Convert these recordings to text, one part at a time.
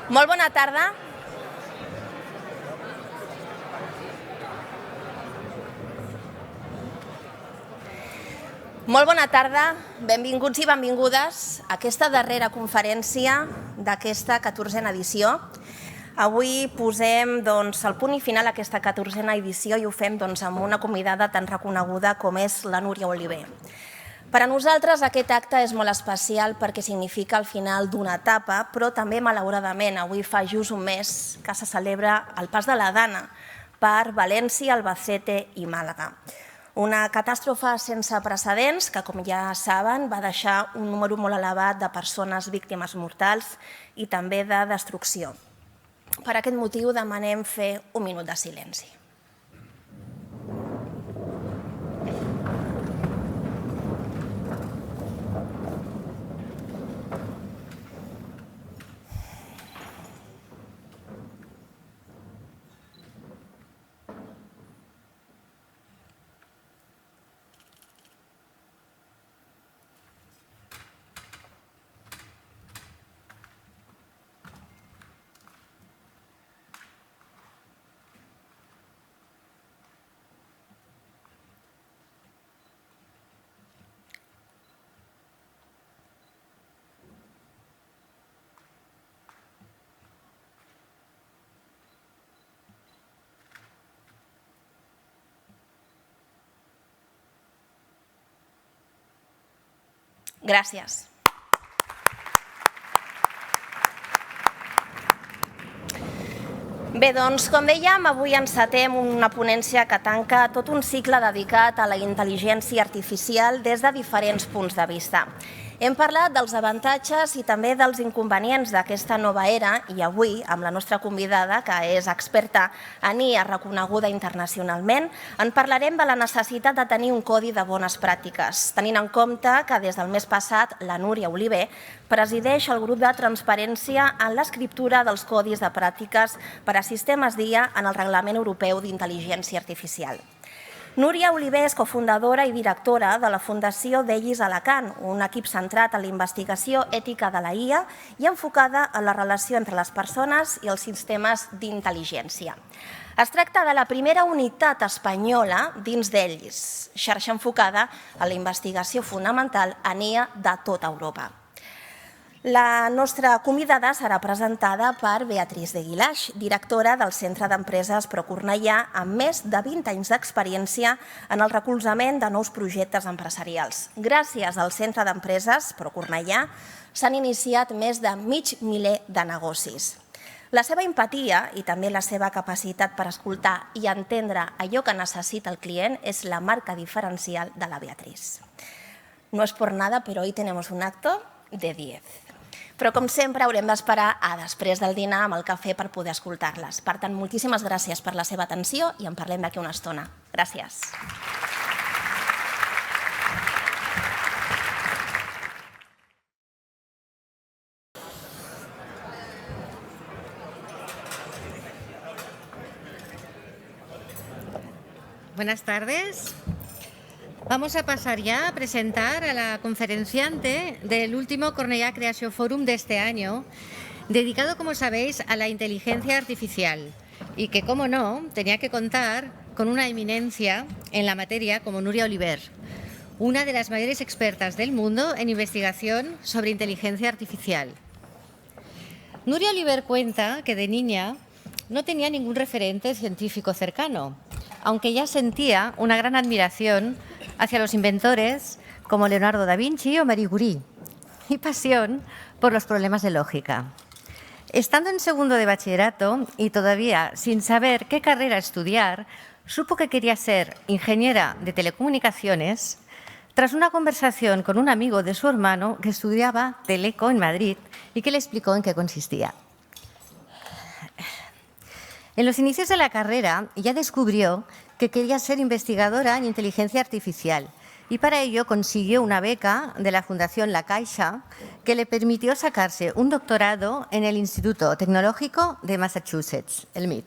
Molt bona tarda. Molt bona tarda, benvinguts i benvingudes a aquesta darrera conferència d'aquesta 14a edició. Avui posem el punt i final a aquesta 14a edició i ho fem amb una convidada tan reconeguda com és la Núria Oliver. Per a nosaltres aquest acte és molt especial perquè significa el final d'una etapa, però també, malauradament, avui fa just un mes que se celebra el pas de la Dana per València, Albacete i Màlaga. Una catàstrofe sense precedents que, com ja saben, va deixar un número molt elevat de persones víctimes mortals i també de destrucció. Per aquest motiu demanem fer un minut de silenci. Gràcies. Bé, com dèiem, avui encetem una ponència que tanca tot un cicle dedicat a la intel·ligència artificial des de diferents punts de vista. Hem parlat dels avantatges i també dels inconvenients d'aquesta nova era i avui, amb la nostra convidada, que és experta en IA reconeguda internacionalment, en parlarem de la necessitat de tenir un codi de bones pràctiques, tenint en compte que des del mes passat la Núria Oliver presideix el grup de transparència en l'escriptura dels codis de pràctiques per a sistemes d'IA en el Reglament Europeu d'Intel·ligència Artificial. Núria Oliver és cofundadora i directora de la Fundació d'Ellis Alacant, un equip centrat en la investigació ètica de la IA i enfocada en la relació entre les persones i els sistemes d'intel·ligència. Es tracta de la primera unitat espanyola dins d'Ellis, xarxa enfocada en la investigació fonamental en IA de tota Europa. La nostra convidada serà presentada per Beatriz de Guilaix, directora del Centre d'Empreses Procornellà, amb més de 20 anys d'experiència en el recolzament de nous projectes empresarials. Gràcies al Centre d'Empreses Procornellà s'han iniciat més de mig miler de negocis. La seva empatia i també la seva capacitat per escoltar i entendre allò que necessita el client és la marca diferencial de la Beatriz. No es por nada, pero hoy tenemos un acto de 10. Però, com sempre, haurem d'esperar a després del dinar amb el cafè per poder escoltar-les. Per tant, moltíssimes gràcies per la seva atenció i en parlem d'aquí una estona. Gràcies. Buenas tardes. Vamos a pasar ya a presentar a la conferenciante del último Cornellà Creation Forum de este año, dedicado, como sabéis, a la inteligencia artificial y que, como no, tenía que contar con una eminencia en la materia como Núria Oliver, una de las mayores expertas del mundo en investigación sobre inteligencia artificial. Núria Oliver cuenta que de niña no tenía ningún referente científico cercano, aunque ya sentía una gran admiración hacia los inventores como Leonardo da Vinci o Marie Curie y pasión por los problemas de lógica. Estando en segundo de bachillerato y todavía sin saber qué carrera estudiar, supo que quería ser ingeniera de telecomunicaciones tras una conversación con un amigo de su hermano que estudiaba Teleco en Madrid y que le explicó en qué consistía. En los inicios de la carrera ya descubrió que quería ser investigadora en inteligencia artificial y para ello consiguió una beca de la Fundación La Caixa que le permitió sacarse un doctorado en el Instituto Tecnológico de Massachusetts, el MIT.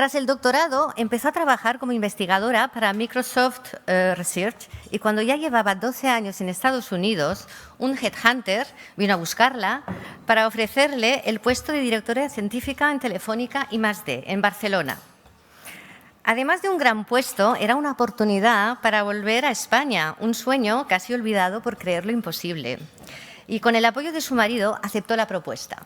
Tras el doctorado, empezó a trabajar como investigadora para Microsoft Research y cuando ya llevaba 12 años en Estados Unidos, un headhunter vino a buscarla para ofrecerle el puesto de directora científica en Telefónica I+D, en Barcelona. Además de un gran puesto, era una oportunidad para volver a España, un sueño casi olvidado por creerlo imposible. Y con el apoyo de su marido aceptó la propuesta.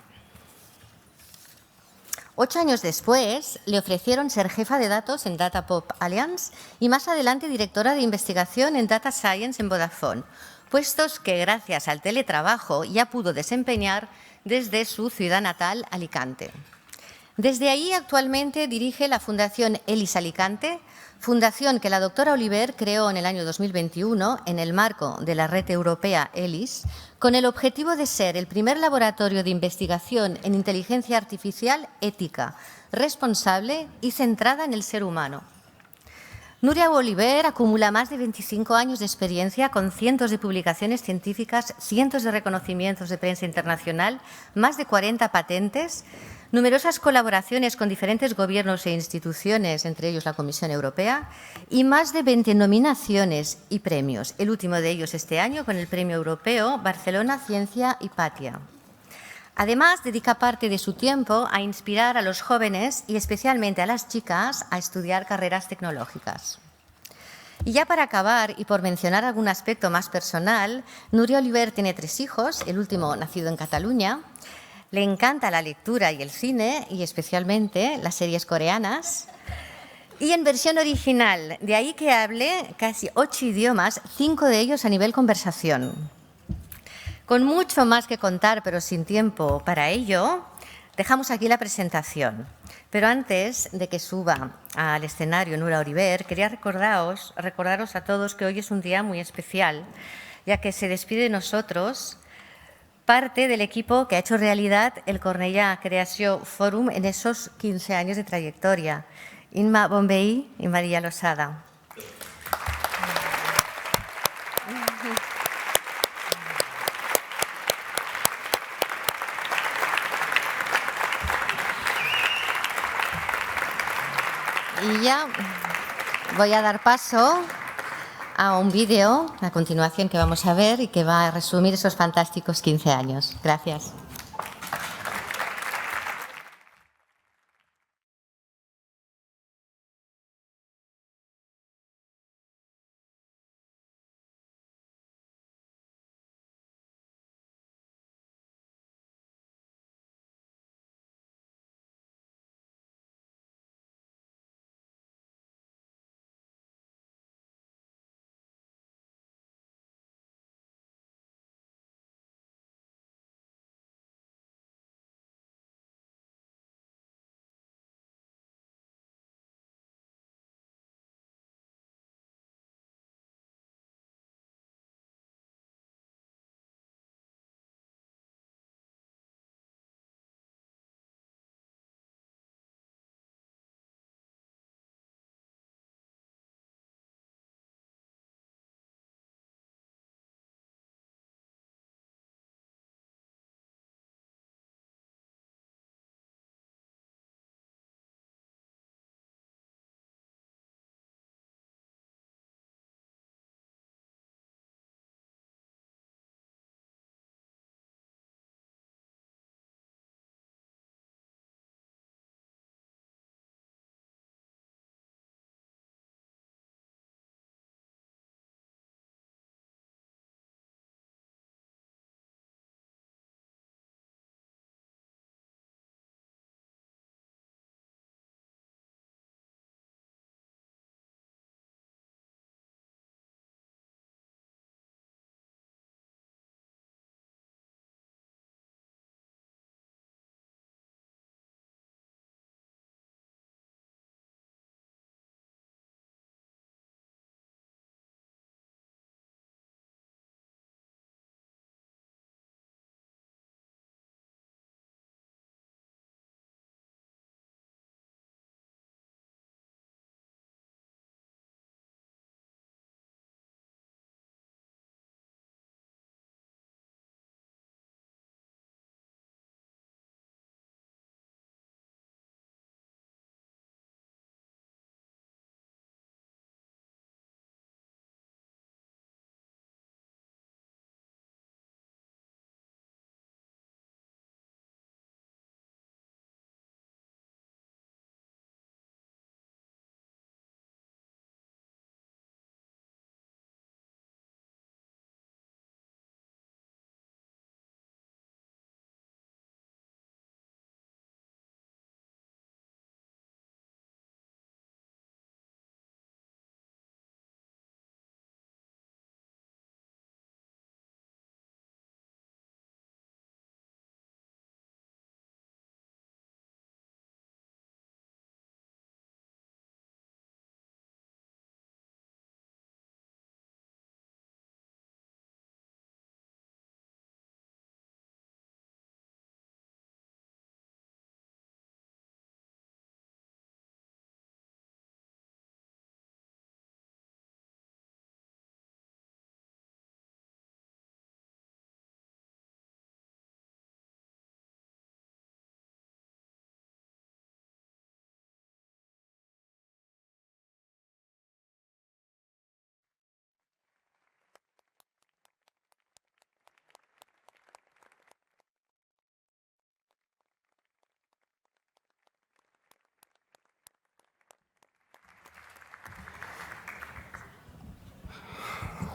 8 años después, le ofrecieron ser jefa de datos en Datapop Alliance y más adelante directora de investigación en Data Science en Vodafone, puestos que gracias al teletrabajo ya pudo desempeñar desde su ciudad natal, Alicante. Desde ahí actualmente dirige la Fundación ELIS Alicante, fundación que la doctora Oliver creó en el año 2021 en el marco de la red europea ELIS, con el objetivo de ser el primer laboratorio de investigación en inteligencia artificial ética, responsable y centrada en el ser humano. Nuria Oliver acumula más de 25 años de experiencia con cientos de publicaciones científicas, cientos de reconocimientos de prensa internacional, más de 40 patentes, numerosas colaboraciones con diferentes gobiernos e instituciones, entre ellos la Comisión Europea, y más de 20 nominaciones y premios, el último de ellos este año con el Premio Europeo Barcelona Ciencia Hipatia. Además, dedica parte de su tiempo a inspirar a los jóvenes y especialmente a las chicas a estudiar carreras tecnológicas. Y ya para acabar, y por mencionar algún aspecto más personal, Nuria Oliver tiene 3 hijos, el último nacido en Cataluña. Le encanta la lectura y el cine, y especialmente las series coreanas. Y en versión original, de ahí que hable casi 8 idiomas, 5 de ellos a nivel conversación. Con mucho más que contar, pero sin tiempo para ello, dejamos aquí la presentación. Pero antes de que suba al escenario Nuria Oliver, quería recordaros a todos que hoy es un día muy especial, ya que se despide de nosotros parte del equipo que ha hecho realidad el Cornellà Creació Forum en esos 15 años de trayectoria, Inma Bonvehí y María Losada. Y ya voy a dar paso a un vídeo a continuación que vamos a ver y que va a resumir esos fantásticos 15 años. Gracias.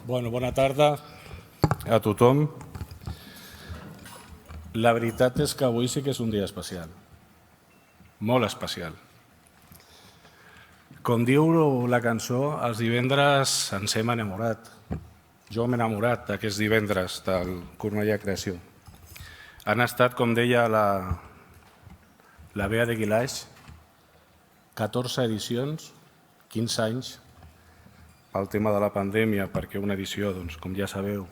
Bueno, bona tarda a tothom. La veritat és que avui sí que és un dia especial, molt especial. Com diu la cançó, els divendres ens hem enamorat. Jo m'he enamorat d'aquests divendres del Cornellà Creació. Han estat, com deia la Bea de Guilaix, 14 edicions, 15 anys, pel tema de la pandèmia, perquè una edició, com ja sabeu,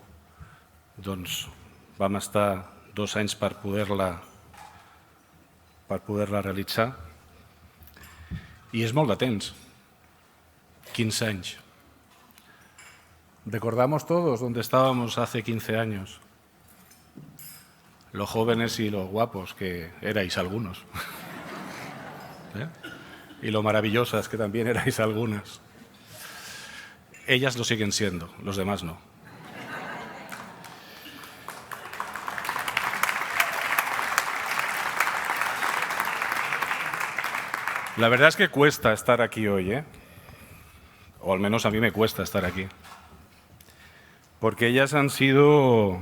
vam estar 2 anys per poder-la realitzar. I és molt de temps, 15 anys. Recordamos todos dónde estábamos hace 15 años, lo jóvenes y lo guapos que erais algunos, y lo maravillosas que también erais algunas. Ellas lo siguen siendo, los demás no. La verdad es que cuesta estar aquí hoy, o al menos a mí me cuesta estar aquí. Porque ellas han sido,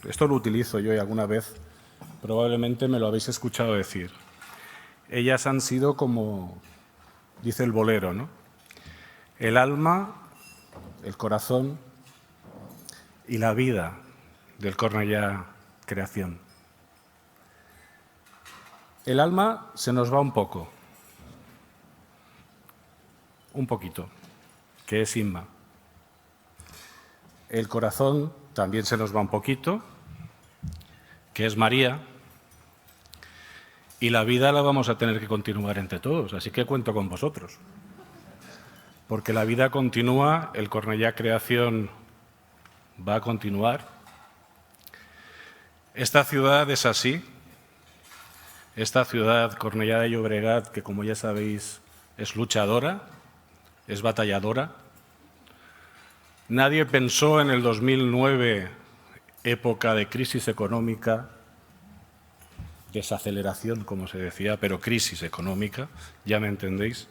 esto lo utilizo yo y alguna vez probablemente me lo habéis escuchado decir, ellas han sido como, dice el bolero, ¿no? El alma, el corazón y la vida del Cornellà Creación. El alma se nos va un poquito, que es Inma. El corazón también se nos va un poquito, que es María. Y la vida la vamos a tener que continuar entre todos, así que cuento con vosotros. Porque la vida continúa, el Cornellà Creación va a continuar. Esta ciudad es así. Esta ciudad, Cornellà de Llobregat, que como ya sabéis es luchadora, es batalladora. Nadie pensó en el 2009, época de crisis económica, desaceleración, como se decía, pero crisis económica, ya me entendéis,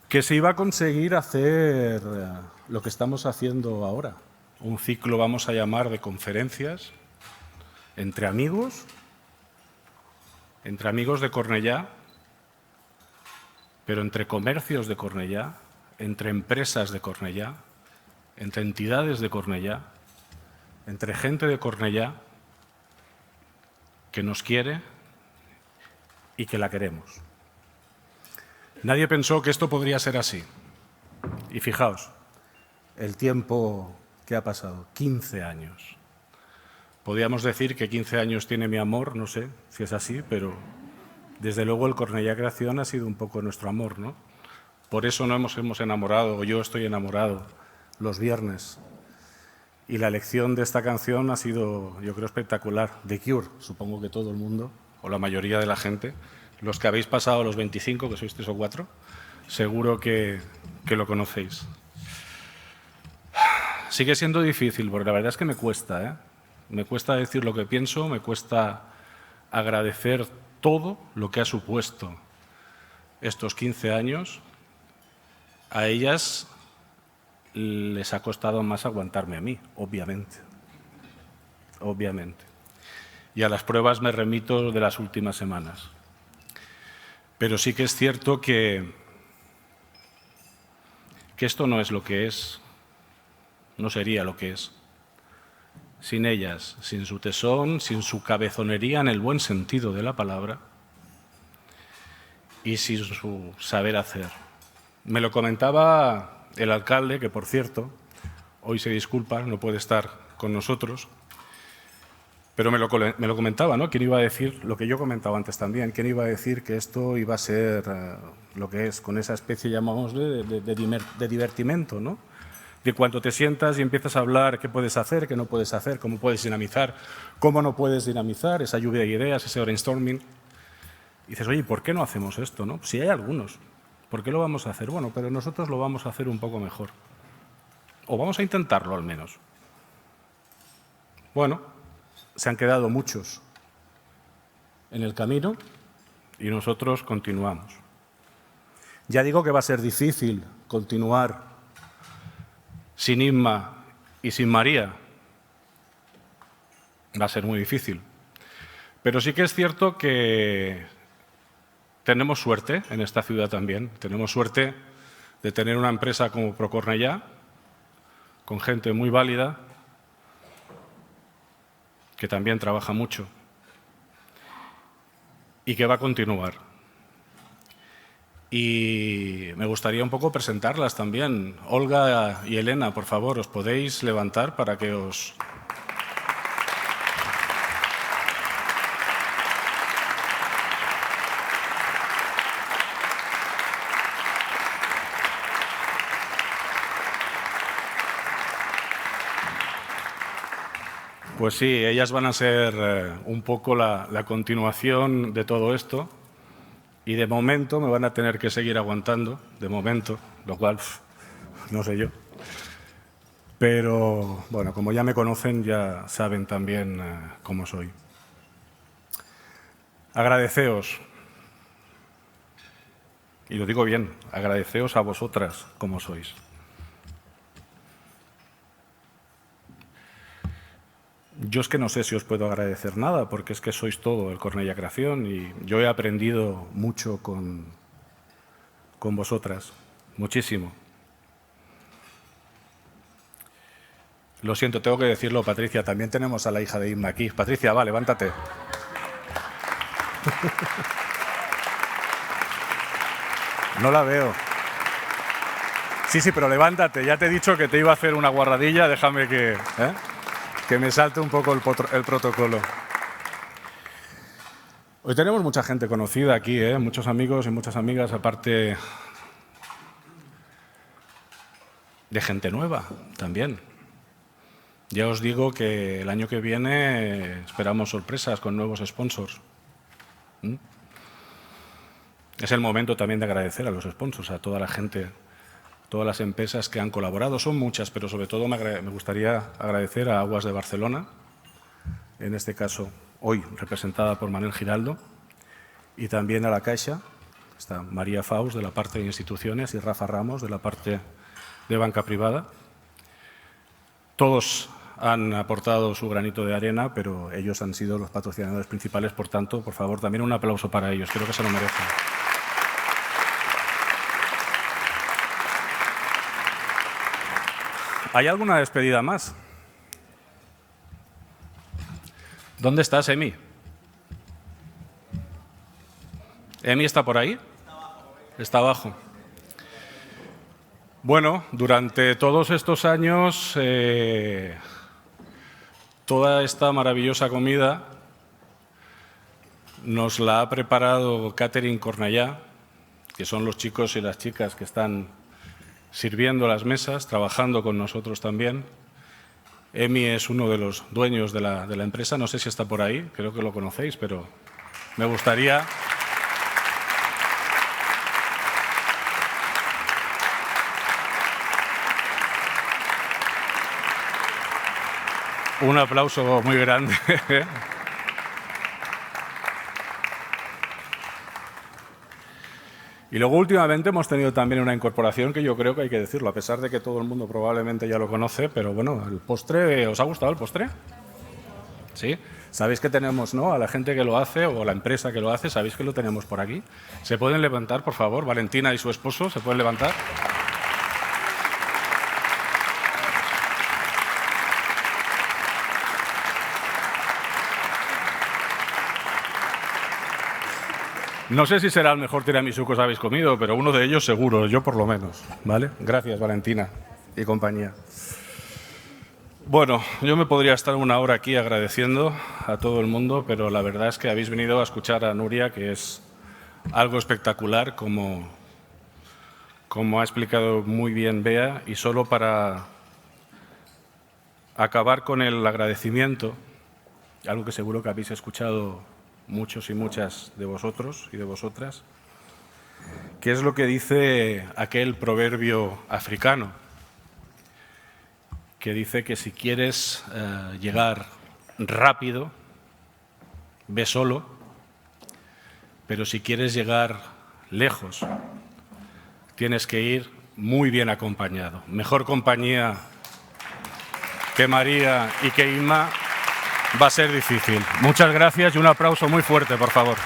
que se iba a conseguir hacer lo que estamos haciendo ahora. Un ciclo, vamos a llamar, de conferencias entre amigos de Cornellà, pero entre comercios de Cornellà, entre empresas de Cornellà, entre entidades de Cornellà, entre gente de Cornellà que nos quiere y que la queremos. Nadie pensó que esto podría ser así. Y fijaos, el tiempo que ha pasado, 15 años. Podríamos decir que 15 años tiene mi amor, no sé si es así, pero desde luego el Cornellà Creación ha sido un poco nuestro amor, ¿no? Por eso nos hemos enamorado, o yo estoy enamorado, los viernes. Y la elección de esta canción ha sido, yo creo, espectacular. The Cure, supongo que todo el mundo, o la mayoría de la gente, los que habéis pasado los 25, que sois 3 o 4, seguro que lo conocéis. Sigue siendo difícil, porque la verdad es que me cuesta, Me cuesta decir lo que pienso, me cuesta agradecer todo lo que ha supuesto estos 15 años. A ellas les ha costado más aguantarme a mí, obviamente. Y a las pruebas me remito de las últimas semanas. Pero sí que es cierto que esto no es lo que es, no sería lo que es. Sin ellas, sin su tesón, sin su cabezonería en el buen sentido de la palabra y sin su saber hacer. Me lo comentaba el alcalde, que por cierto, hoy se disculpa, no puede estar con nosotros, pero me lo comentaba, ¿no? ¿Quién iba a decir lo que yo comentaba antes también? ¿Quién iba a decir que esto iba a ser lo que es, con esa especie, llamámosle, de divertimento, ¿no? De cuando te sientas y empiezas a hablar qué puedes hacer, qué no puedes hacer, cómo puedes dinamizar, cómo no puedes dinamizar, esa lluvia de ideas, ese brainstorming. Y dices, oye, ¿por qué no hacemos esto, no? Si hay algunos, ¿por qué lo vamos a hacer? Bueno, pero nosotros lo vamos a hacer un poco mejor. O vamos a intentarlo al menos. Bueno, se han quedado muchos en el camino y nosotros continuamos. Ya digo que va a ser difícil continuar sin Inma y sin María va a ser muy difícil. Pero sí que es cierto que tenemos suerte en esta ciudad también. Tenemos suerte de tener una empresa como Procornellà, con gente muy válida, que también trabaja mucho y que va a continuar. Y me gustaría un poco presentarlas también. Olga y Elena, por favor, ¿os podéis levantar para que os... Pues sí, ellas van a ser un poco la continuación de todo esto y de momento me van a tener que seguir aguantando, de momento, lo cual no sé yo. Pero bueno, como ya me conocen, ya saben también cómo soy. Agradeceos, y lo digo bien, agradeceos a vosotras como sois. Yo es que no sé si os puedo agradecer nada, porque es que sois todo el Cornellà Creación y yo he aprendido mucho con vosotras, muchísimo. Lo siento, tengo que decirlo, Patricia, también tenemos a la hija de Inma aquí. Patricia, va, levántate. No la veo. Sí, pero levántate, ya te he dicho que te iba a hacer una guarradilla, déjame que me salte un poco el protocolo. Hoy tenemos mucha gente conocida aquí, muchos amigos y muchas amigas, aparte de gente nueva también. Ya os digo que el año que viene esperamos sorpresas con nuevos sponsors. Es el momento también de agradecer a los sponsors, a toda la gente, todas las empresas que han colaborado. Son muchas, pero sobre todo me gustaría agradecer a Aguas de Barcelona, en este caso hoy representada por Manel Giraldo, y también a la Caixa, está María Faust de la parte de instituciones y Rafa Ramos de la parte de banca privada. Todos han aportado su granito de arena, pero ellos han sido los patrocinadores principales, por tanto, por favor, también un aplauso para ellos, creo que se lo merecen. ¿Hay alguna despedida más? ¿Dónde estás, Emi? ¿Emi está por ahí? Está abajo. Bueno, durante todos estos años, toda esta maravillosa comida nos la ha preparado Catering Cornellà, que son los chicos y las chicas que están sirviendo las mesas, trabajando con nosotros también. Emi es uno de los dueños de la empresa, no sé si está por ahí, creo que lo conocéis, pero me gustaría... Un aplauso muy grande. Y luego últimamente hemos tenido también una incorporación que yo creo que hay que decirlo, a pesar de que todo el mundo probablemente ya lo conoce, pero bueno, el postre, ¿os ha gustado el postre? ¿Sí? Sabéis que tenemos, ¿no?, a la gente que lo hace o la empresa que lo hace, sabéis que lo tenemos por aquí. ¿Se pueden levantar, por favor? Valentina y su esposo, ¿se pueden levantar? No sé si será el mejor tiramisú que os habéis comido, pero uno de ellos seguro, yo por lo menos, ¿vale? Gracias, Valentina y compañía. Bueno, yo me podría estar una hora aquí agradeciendo a todo el mundo, pero la verdad es que habéis venido a escuchar a Nuria, que es algo espectacular, como ha explicado muy bien Bea, y solo para acabar con el agradecimiento, algo que seguro que habéis escuchado muchos y muchas de vosotros y de vosotras, que es lo que dice aquel proverbio africano, que dice que si quieres llegar rápido, ve solo, pero si quieres llegar lejos, tienes que ir muy bien acompañado. Mejor compañía que María y que Inma, va a ser difícil. Muchas gracias y un aplauso muy fuerte, por favor.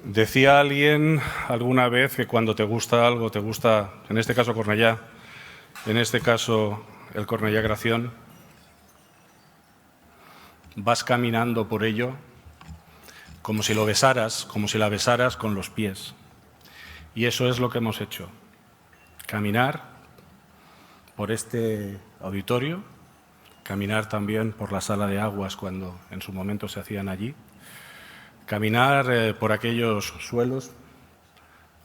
Decía alguien alguna vez que cuando te gusta algo, te gusta, en este caso Cornellá, en este caso el Cornellá Gración, vas caminando por ello como si lo besaras, como si la besaras con los pies. Y eso es lo que hemos hecho, caminar por este auditorio, caminar también por la sala de aguas cuando en su momento se hacían allí, caminar por aquellos suelos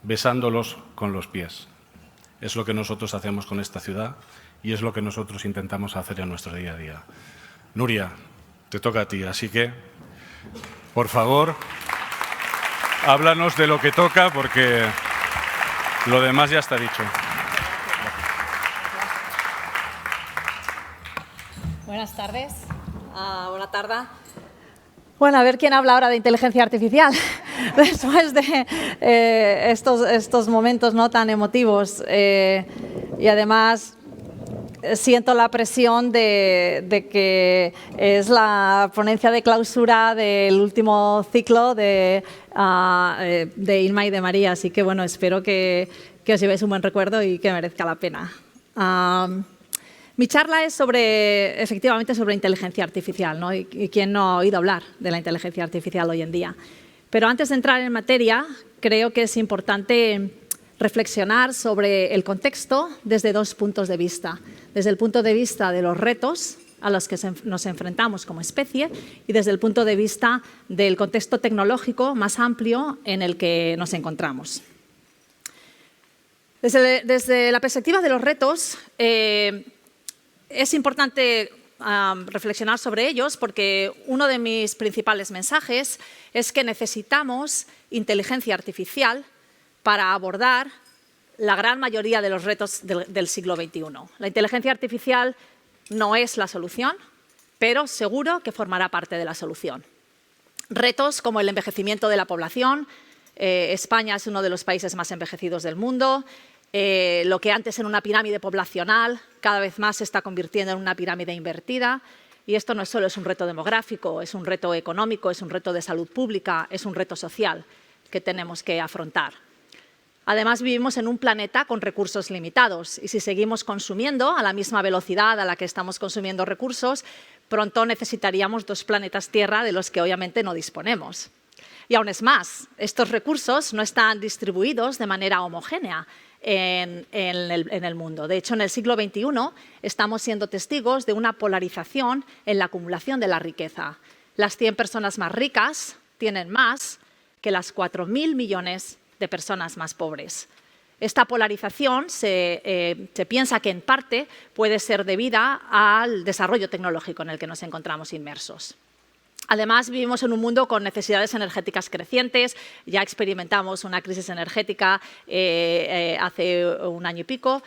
besándolos con los pies. Es lo que nosotros hacemos con esta ciudad y es lo que nosotros intentamos hacer en nuestro día a día. Nuria, te toca a ti, así que, por favor, háblanos de lo que toca porque lo demás ya está dicho. Buenas tardes. Buena tarde. Bueno, a ver quién habla ahora de inteligencia artificial después de estos momentos no tan emotivos. Y además siento la presión de que es la ponencia de clausura del último ciclo de Inma y de María. Así que, bueno, espero que os llevéis un buen recuerdo y que merezca la pena. Mi charla es efectivamente sobre inteligencia artificial, ¿no? Y quién no ha oído hablar de la inteligencia artificial hoy en día. Pero antes de entrar en materia, creo que es importante reflexionar sobre el contexto desde dos puntos de vista. Desde el punto de vista de los retos a los que nos enfrentamos como especie y desde el punto de vista del contexto tecnológico más amplio en el que nos encontramos. Desde la perspectiva de los retos, es importante reflexionar sobre ellos porque uno de mis principales mensajes es que necesitamos inteligencia artificial para abordar la gran mayoría de los retos del siglo XXI. La inteligencia artificial no es la solución, pero seguro que formará parte de la solución. Retos como el envejecimiento de la población. España es uno de los países más envejecidos del mundo. Lo que antes era una pirámide poblacional, cada vez más se está convirtiendo en una pirámide invertida. Y esto no solo es un reto demográfico, es un reto económico, es un reto de salud pública, es un reto social que tenemos que afrontar. Además, vivimos en un planeta con recursos limitados y si seguimos consumiendo a la misma velocidad a la que estamos consumiendo recursos, pronto necesitaríamos 2 planetas Tierra de los que obviamente no disponemos. Y aún es más, estos recursos no están distribuidos de manera homogénea en el mundo. De hecho, en el siglo XXI estamos siendo testigos de una polarización en la acumulación de la riqueza. Las 100 personas más ricas tienen más que las 4.000 millones de personas más pobres. Esta polarización se piensa que en parte puede ser debida al desarrollo tecnológico en el que nos encontramos inmersos. Además, vivimos en un mundo con necesidades energéticas crecientes. Ya experimentamos una crisis energética hace un año y pico.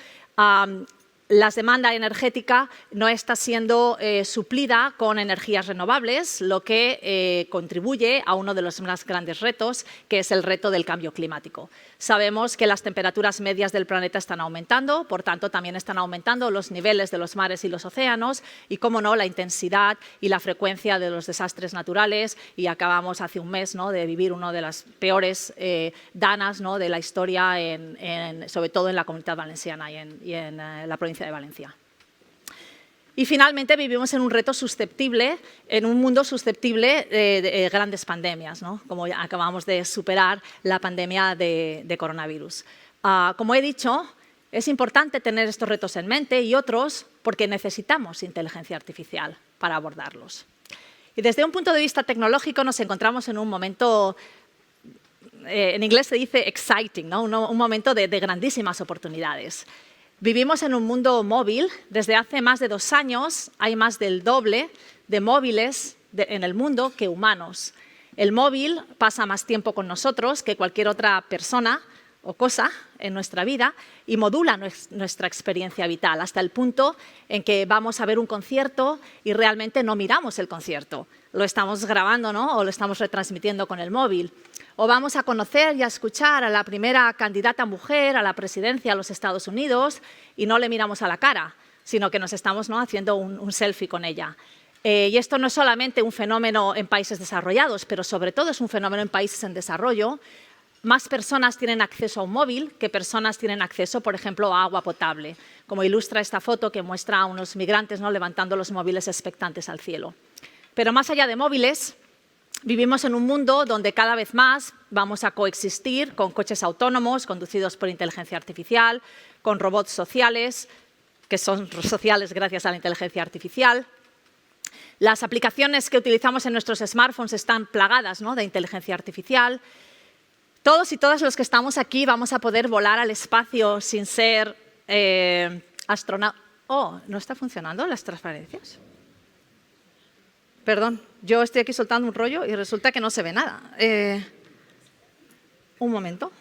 la demanda energética no está siendo suplida con energías renovables, lo que contribuye a uno de los más grandes retos, que es el reto del cambio climático. Sabemos que las temperaturas medias del planeta están aumentando, por tanto, también están aumentando los niveles de los mares y los océanos y, cómo no, la intensidad y la frecuencia de los desastres naturales. Y acabamos hace un mes, ¿no?, de vivir una de las peores danas, ¿no?, de la historia, sobre todo en la Comunidad Valenciana y en la provincia de Valencia. Y finalmente vivimos en un reto susceptible, en un mundo susceptible de grandes pandemias, ¿no?, como ya acabamos de superar la pandemia de coronavirus. Como he dicho, es importante tener estos retos en mente y otros porque necesitamos inteligencia artificial para abordarlos. Y desde un punto de vista tecnológico nos encontramos en un momento, en inglés se dice exciting, ¿no?, un momento de grandísimas oportunidades. Vivimos en un mundo móvil. Desde hace más de 2 años hay más del doble de móviles en el mundo que humanos. El móvil pasa más tiempo con nosotros que cualquier otra persona o cosa en nuestra vida y modula nuestra experiencia vital hasta el punto en que vamos a ver un concierto y realmente no miramos el concierto. Lo estamos grabando, ¿no?, o lo estamos retransmitiendo con el móvil. O vamos a conocer y a escuchar a la primera candidata mujer a la presidencia de los Estados Unidos y no le miramos a la cara, sino que nos estamos, ¿no?, haciendo un selfie con ella. Y esto no es solamente un fenómeno en países desarrollados, pero sobre todo es un fenómeno en países en desarrollo. Más personas tienen acceso a un móvil que personas tienen acceso, por ejemplo, a agua potable, como ilustra esta foto que muestra a unos migrantes, ¿no?, levantando los móviles expectantes al cielo. Pero más allá de móviles, vivimos en un mundo donde cada vez más vamos a coexistir con coches autónomos conducidos por inteligencia artificial, con robots sociales, que son sociales gracias a la inteligencia artificial. Las aplicaciones que utilizamos en nuestros smartphones están plagadas, ¿no?, de inteligencia artificial. Todos y todas los que estamos aquí vamos a poder volar al espacio sin ser astronautas. Oh, ¿no está funcionando las transparencias? Perdón, yo estoy aquí soltando un rollo y resulta que no se ve nada. Un momento.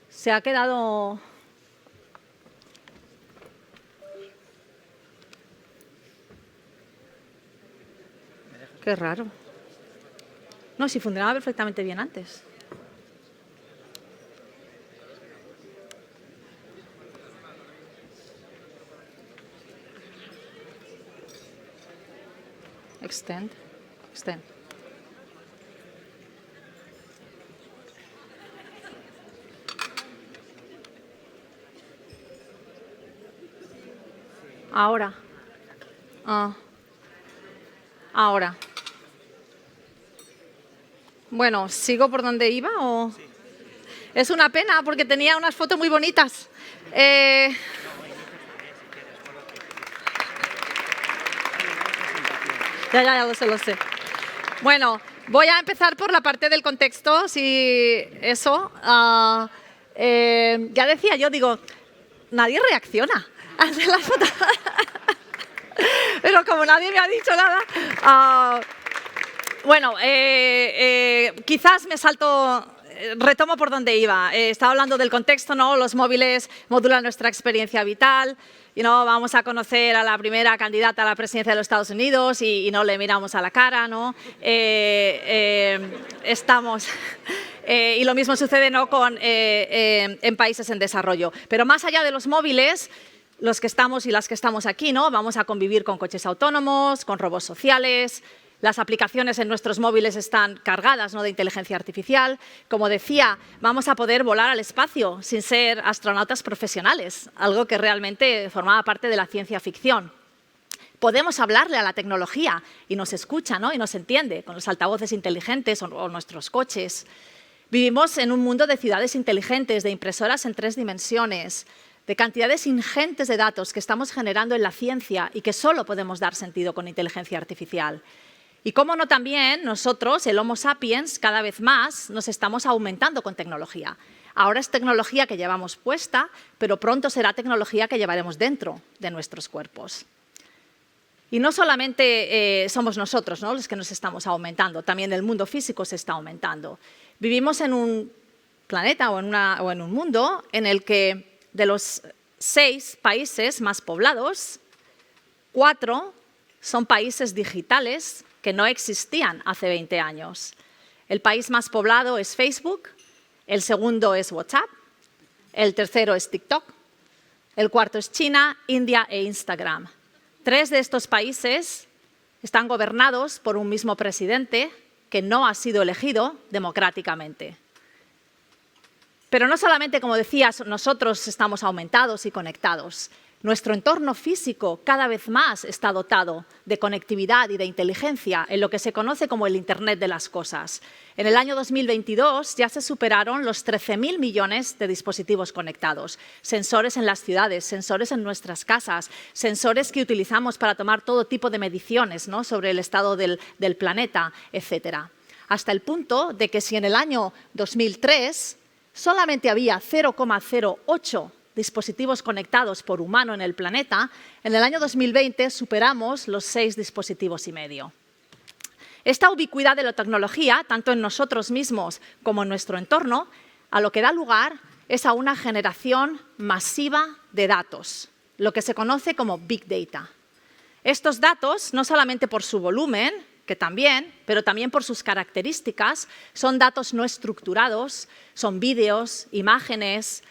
Se ha quedado... Qué raro. No, si funcionaba perfectamente bien antes. Extend. Ahora. Ahora. Bueno, ¿sigo por donde iba o...? Sí. Es una pena porque tenía unas fotos muy bonitas. Ya lo sé. Bueno, voy a empezar por la parte del contexto, si eso. Ya decía yo, digo, nadie reacciona ante las fotos. Pero como nadie me ha dicho nada... Bueno, quizás me salto, retomo por donde iba. Estaba hablando del contexto, ¿no? Los móviles modulan nuestra experiencia vital. Vamos a conocer a la primera candidata a la presidencia de los Estados Unidos y no le miramos a la cara, ¿no? Y lo mismo sucede, ¿no?, en países en desarrollo. Pero más allá de los móviles, los que estamos y las que estamos aquí, ¿no?, vamos a convivir con coches autónomos, con robots sociales. Las aplicaciones en nuestros móviles están cargadas, ¿no?, de inteligencia artificial. Como decía, vamos a poder volar al espacio sin ser astronautas profesionales, algo que realmente formaba parte de la ciencia ficción. Podemos hablarle a la tecnología y nos escucha, ¿no?, y nos entiende con los altavoces inteligentes o nuestros coches. Vivimos en un mundo de ciudades inteligentes, de impresoras en 3 dimensiones, de cantidades ingentes de datos que estamos generando en la ciencia y que solo podemos dar sentido con inteligencia artificial. Y cómo no también nosotros, el Homo sapiens, cada vez más nos estamos aumentando con tecnología. Ahora es tecnología que llevamos puesta, pero pronto será tecnología que llevaremos dentro de nuestros cuerpos. Y no solamente somos nosotros, ¿no?, los que nos estamos aumentando, también el mundo físico se está aumentando. Vivimos en un planeta o en un mundo en el que de los 6 países más poblados, 4 son países digitales que no existían hace 20 años. El país más poblado es Facebook, el segundo es WhatsApp, el tercero es TikTok, el cuarto es China, India e Instagram. 3 de estos países están gobernados por un mismo presidente que no ha sido elegido democráticamente. Pero no solamente, como decía, nosotros estamos aumentados y conectados. Nuestro entorno físico cada vez más está dotado de conectividad y de inteligencia en lo que se conoce como el Internet de las cosas. En el año 2022 ya se superaron los 13.000 millones de dispositivos conectados. Sensores en las ciudades, sensores en nuestras casas, sensores que utilizamos para tomar todo tipo de mediciones, ¿no?, sobre el estado del planeta, etc. Hasta el punto de que si en el año 2003 solamente había 0,08 dispositivos conectados por humano en el planeta, en el año 2020 superamos los 6,5 dispositivos. Esta ubicuidad de la tecnología, tanto en nosotros mismos como en nuestro entorno, a lo que da lugar es a una generación masiva de datos, lo que se conoce como Big Data. Estos datos, no solamente por su volumen, que también, pero también por sus características, son datos no estructurados, son vídeos, imágenes,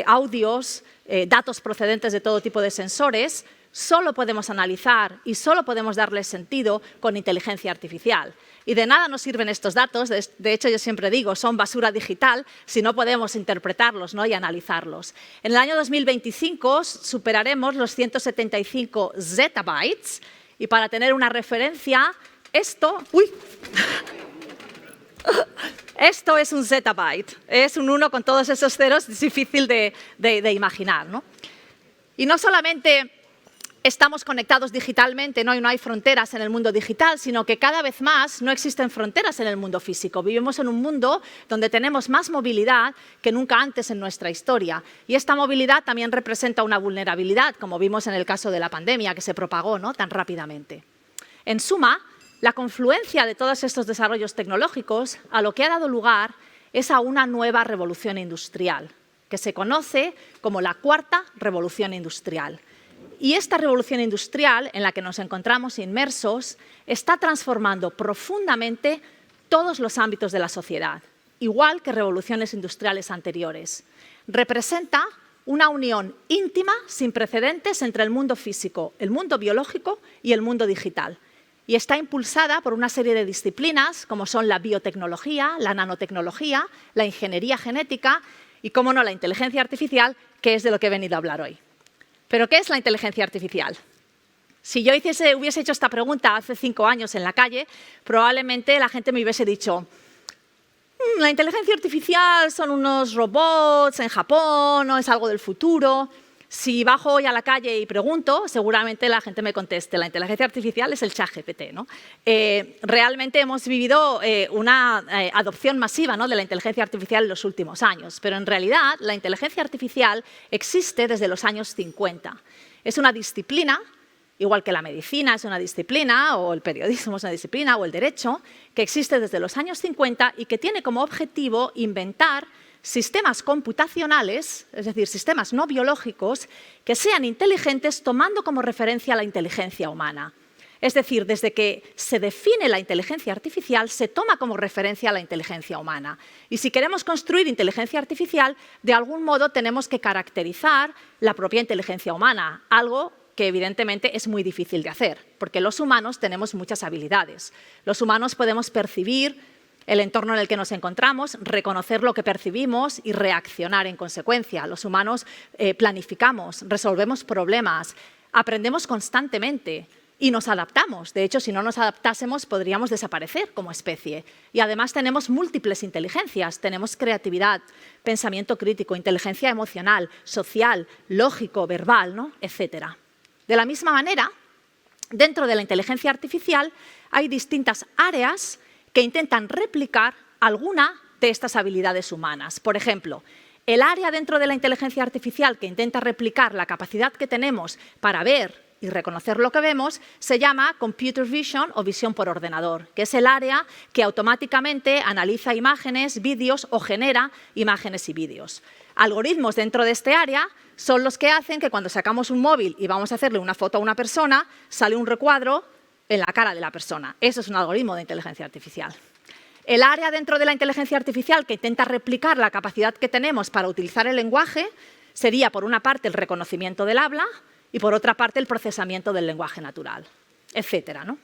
audios, datos procedentes de todo tipo de sensores. Solo podemos analizar y solo podemos darles sentido con inteligencia artificial. Y de nada nos sirven estos datos, de hecho yo siempre digo, son basura digital si no podemos interpretarlos, ¿no?, y analizarlos. En el año 2025 superaremos los 175 zettabytes y para tener una referencia, esto es un zettabyte, es un 1 con todos esos ceros, es difícil de imaginar, ¿no? Y no solamente estamos conectados digitalmente, no hay fronteras en el mundo digital, sino que cada vez más no existen fronteras en el mundo físico. Vivimos en un mundo donde tenemos más movilidad que nunca antes en nuestra historia. Y esta movilidad también representa una vulnerabilidad, como vimos en el caso de la pandemia, que se propagó, ¿no?, tan rápidamente. En suma, la confluencia de todos estos desarrollos tecnológicos a lo que ha dado lugar es a una nueva revolución industrial, que se conoce como la cuarta revolución industrial. Y esta revolución industrial en la que nos encontramos inmersos está transformando profundamente todos los ámbitos de la sociedad, igual que revoluciones industriales anteriores. Representa una unión íntima, sin precedentes, entre el mundo físico, el mundo biológico y el mundo digital. Y está impulsada por una serie de disciplinas como son la biotecnología, la nanotecnología, la ingeniería genética y, cómo no, la inteligencia artificial, que es de lo que he venido a hablar hoy. ¿Pero qué es la inteligencia artificial? Si yo hubiese hecho esta pregunta hace 5 años en la calle, probablemente la gente me hubiese dicho: la inteligencia artificial son unos robots en Japón, no es algo del futuro. Si bajo hoy a la calle y pregunto, seguramente la gente me conteste: la inteligencia artificial es el ChatGPT, ¿no? Realmente hemos vivido una adopción masiva, ¿no?, de la inteligencia artificial en los últimos años, pero en realidad la inteligencia artificial existe desde los años 50. Es una disciplina, igual que la medicina es una disciplina, o el periodismo es una disciplina, o el derecho, que existe desde los años 50 y que tiene como objetivo inventar sistemas computacionales, es decir, sistemas no biológicos, que sean inteligentes tomando como referencia la inteligencia humana. Es decir, desde que se define la inteligencia artificial, se toma como referencia la inteligencia humana. Y si queremos construir inteligencia artificial, de algún modo tenemos que caracterizar la propia inteligencia humana, algo que evidentemente es muy difícil de hacer, porque los humanos tenemos muchas habilidades. Los humanos podemos percibir el entorno en el que nos encontramos, reconocer lo que percibimos y reaccionar en consecuencia. Los humanos planificamos, resolvemos problemas, aprendemos constantemente y nos adaptamos. De hecho, si no nos adaptásemos, podríamos desaparecer como especie. Y además tenemos múltiples inteligencias. Tenemos creatividad, pensamiento crítico, inteligencia emocional, social, lógico, verbal, ¿no?, etc. De la misma manera, dentro de la inteligencia artificial hay distintas áreas que intentan replicar alguna de estas habilidades humanas. Por ejemplo, el área dentro de la inteligencia artificial que intenta replicar la capacidad que tenemos para ver y reconocer lo que vemos se llama Computer Vision o visión por ordenador, que es el área que automáticamente analiza imágenes, vídeos o genera imágenes y vídeos. Algoritmos dentro de este área son los que hacen que cuando sacamos un móvil y vamos a hacerle una foto a una persona, sale un recuadro en la cara de la persona. Eso es un algoritmo de inteligencia artificial. El área dentro de la inteligencia artificial que intenta replicar la capacidad que tenemos para utilizar el lenguaje sería, por una parte, el reconocimiento del habla y, por otra parte, el procesamiento del lenguaje natural, etcétera, ¿no?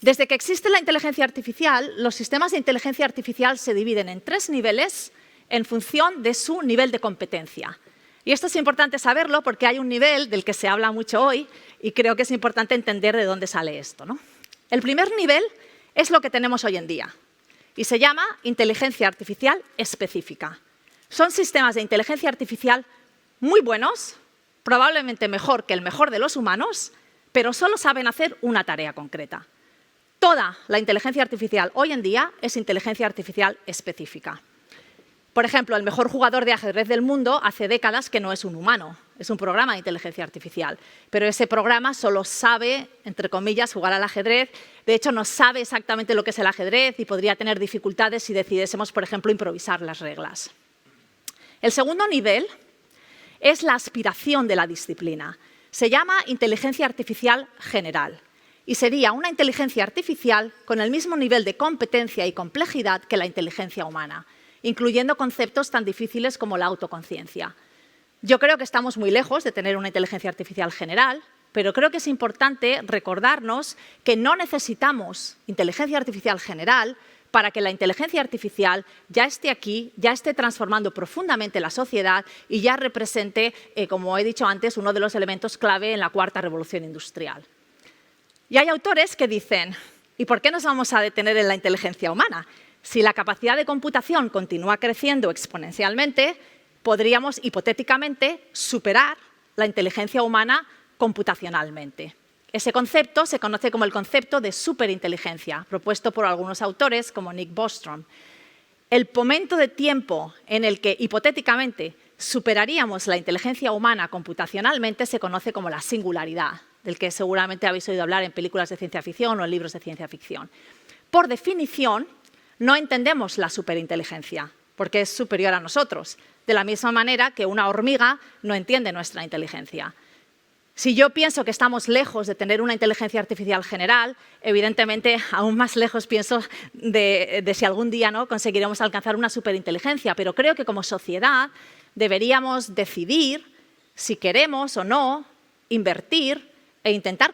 Desde que existe la inteligencia artificial, los sistemas de inteligencia artificial se dividen en 3 niveles en función de su nivel de competencia. Y esto es importante saberlo porque hay un nivel del que se habla mucho hoy y creo que es importante entender de dónde sale esto, ¿no? El primer nivel es lo que tenemos hoy en día y se llama inteligencia artificial específica. Son sistemas de inteligencia artificial muy buenos, probablemente mejor que el mejor de los humanos, pero solo saben hacer una tarea concreta. Toda la inteligencia artificial hoy en día es inteligencia artificial específica. Por ejemplo, el mejor jugador de ajedrez del mundo hace décadas que no es un humano, es un programa de inteligencia artificial. Pero ese programa solo sabe, entre comillas, jugar al ajedrez. De hecho, no sabe exactamente lo que es el ajedrez y podría tener dificultades si decidiésemos, por ejemplo, improvisar las reglas. El segundo nivel es la aspiración de la disciplina. Se llama inteligencia artificial general y sería una inteligencia artificial con el mismo nivel de competencia y complejidad que la inteligencia humana, incluyendo conceptos tan difíciles como la autoconciencia. Yo creo que estamos muy lejos de tener una inteligencia artificial general, pero creo que es importante recordarnos que no necesitamos inteligencia artificial general para que la inteligencia artificial ya esté aquí, ya esté transformando profundamente la sociedad y ya represente, como he dicho antes, uno de los elementos clave en la cuarta revolución industrial. Y hay autores que dicen, ¿y por qué nos vamos a detener en la inteligencia humana? Si la capacidad de computación continúa creciendo exponencialmente, podríamos hipotéticamente superar la inteligencia humana computacionalmente. Ese concepto se conoce como el concepto de superinteligencia, propuesto por algunos autores como Nick Bostrom. El momento de tiempo en el que hipotéticamente superaríamos la inteligencia humana computacionalmente se conoce como la singularidad, del que seguramente habéis oído hablar en películas de ciencia ficción o en libros de ciencia ficción. Por definición, no entendemos la superinteligencia, porque es superior a nosotros, de la misma manera que una hormiga no entiende nuestra inteligencia. Si yo pienso que estamos lejos de tener una inteligencia artificial general, evidentemente aún más lejos pienso de si algún día no conseguiremos alcanzar una superinteligencia, pero creo que como sociedad deberíamos decidir si queremos o no invertir en intentar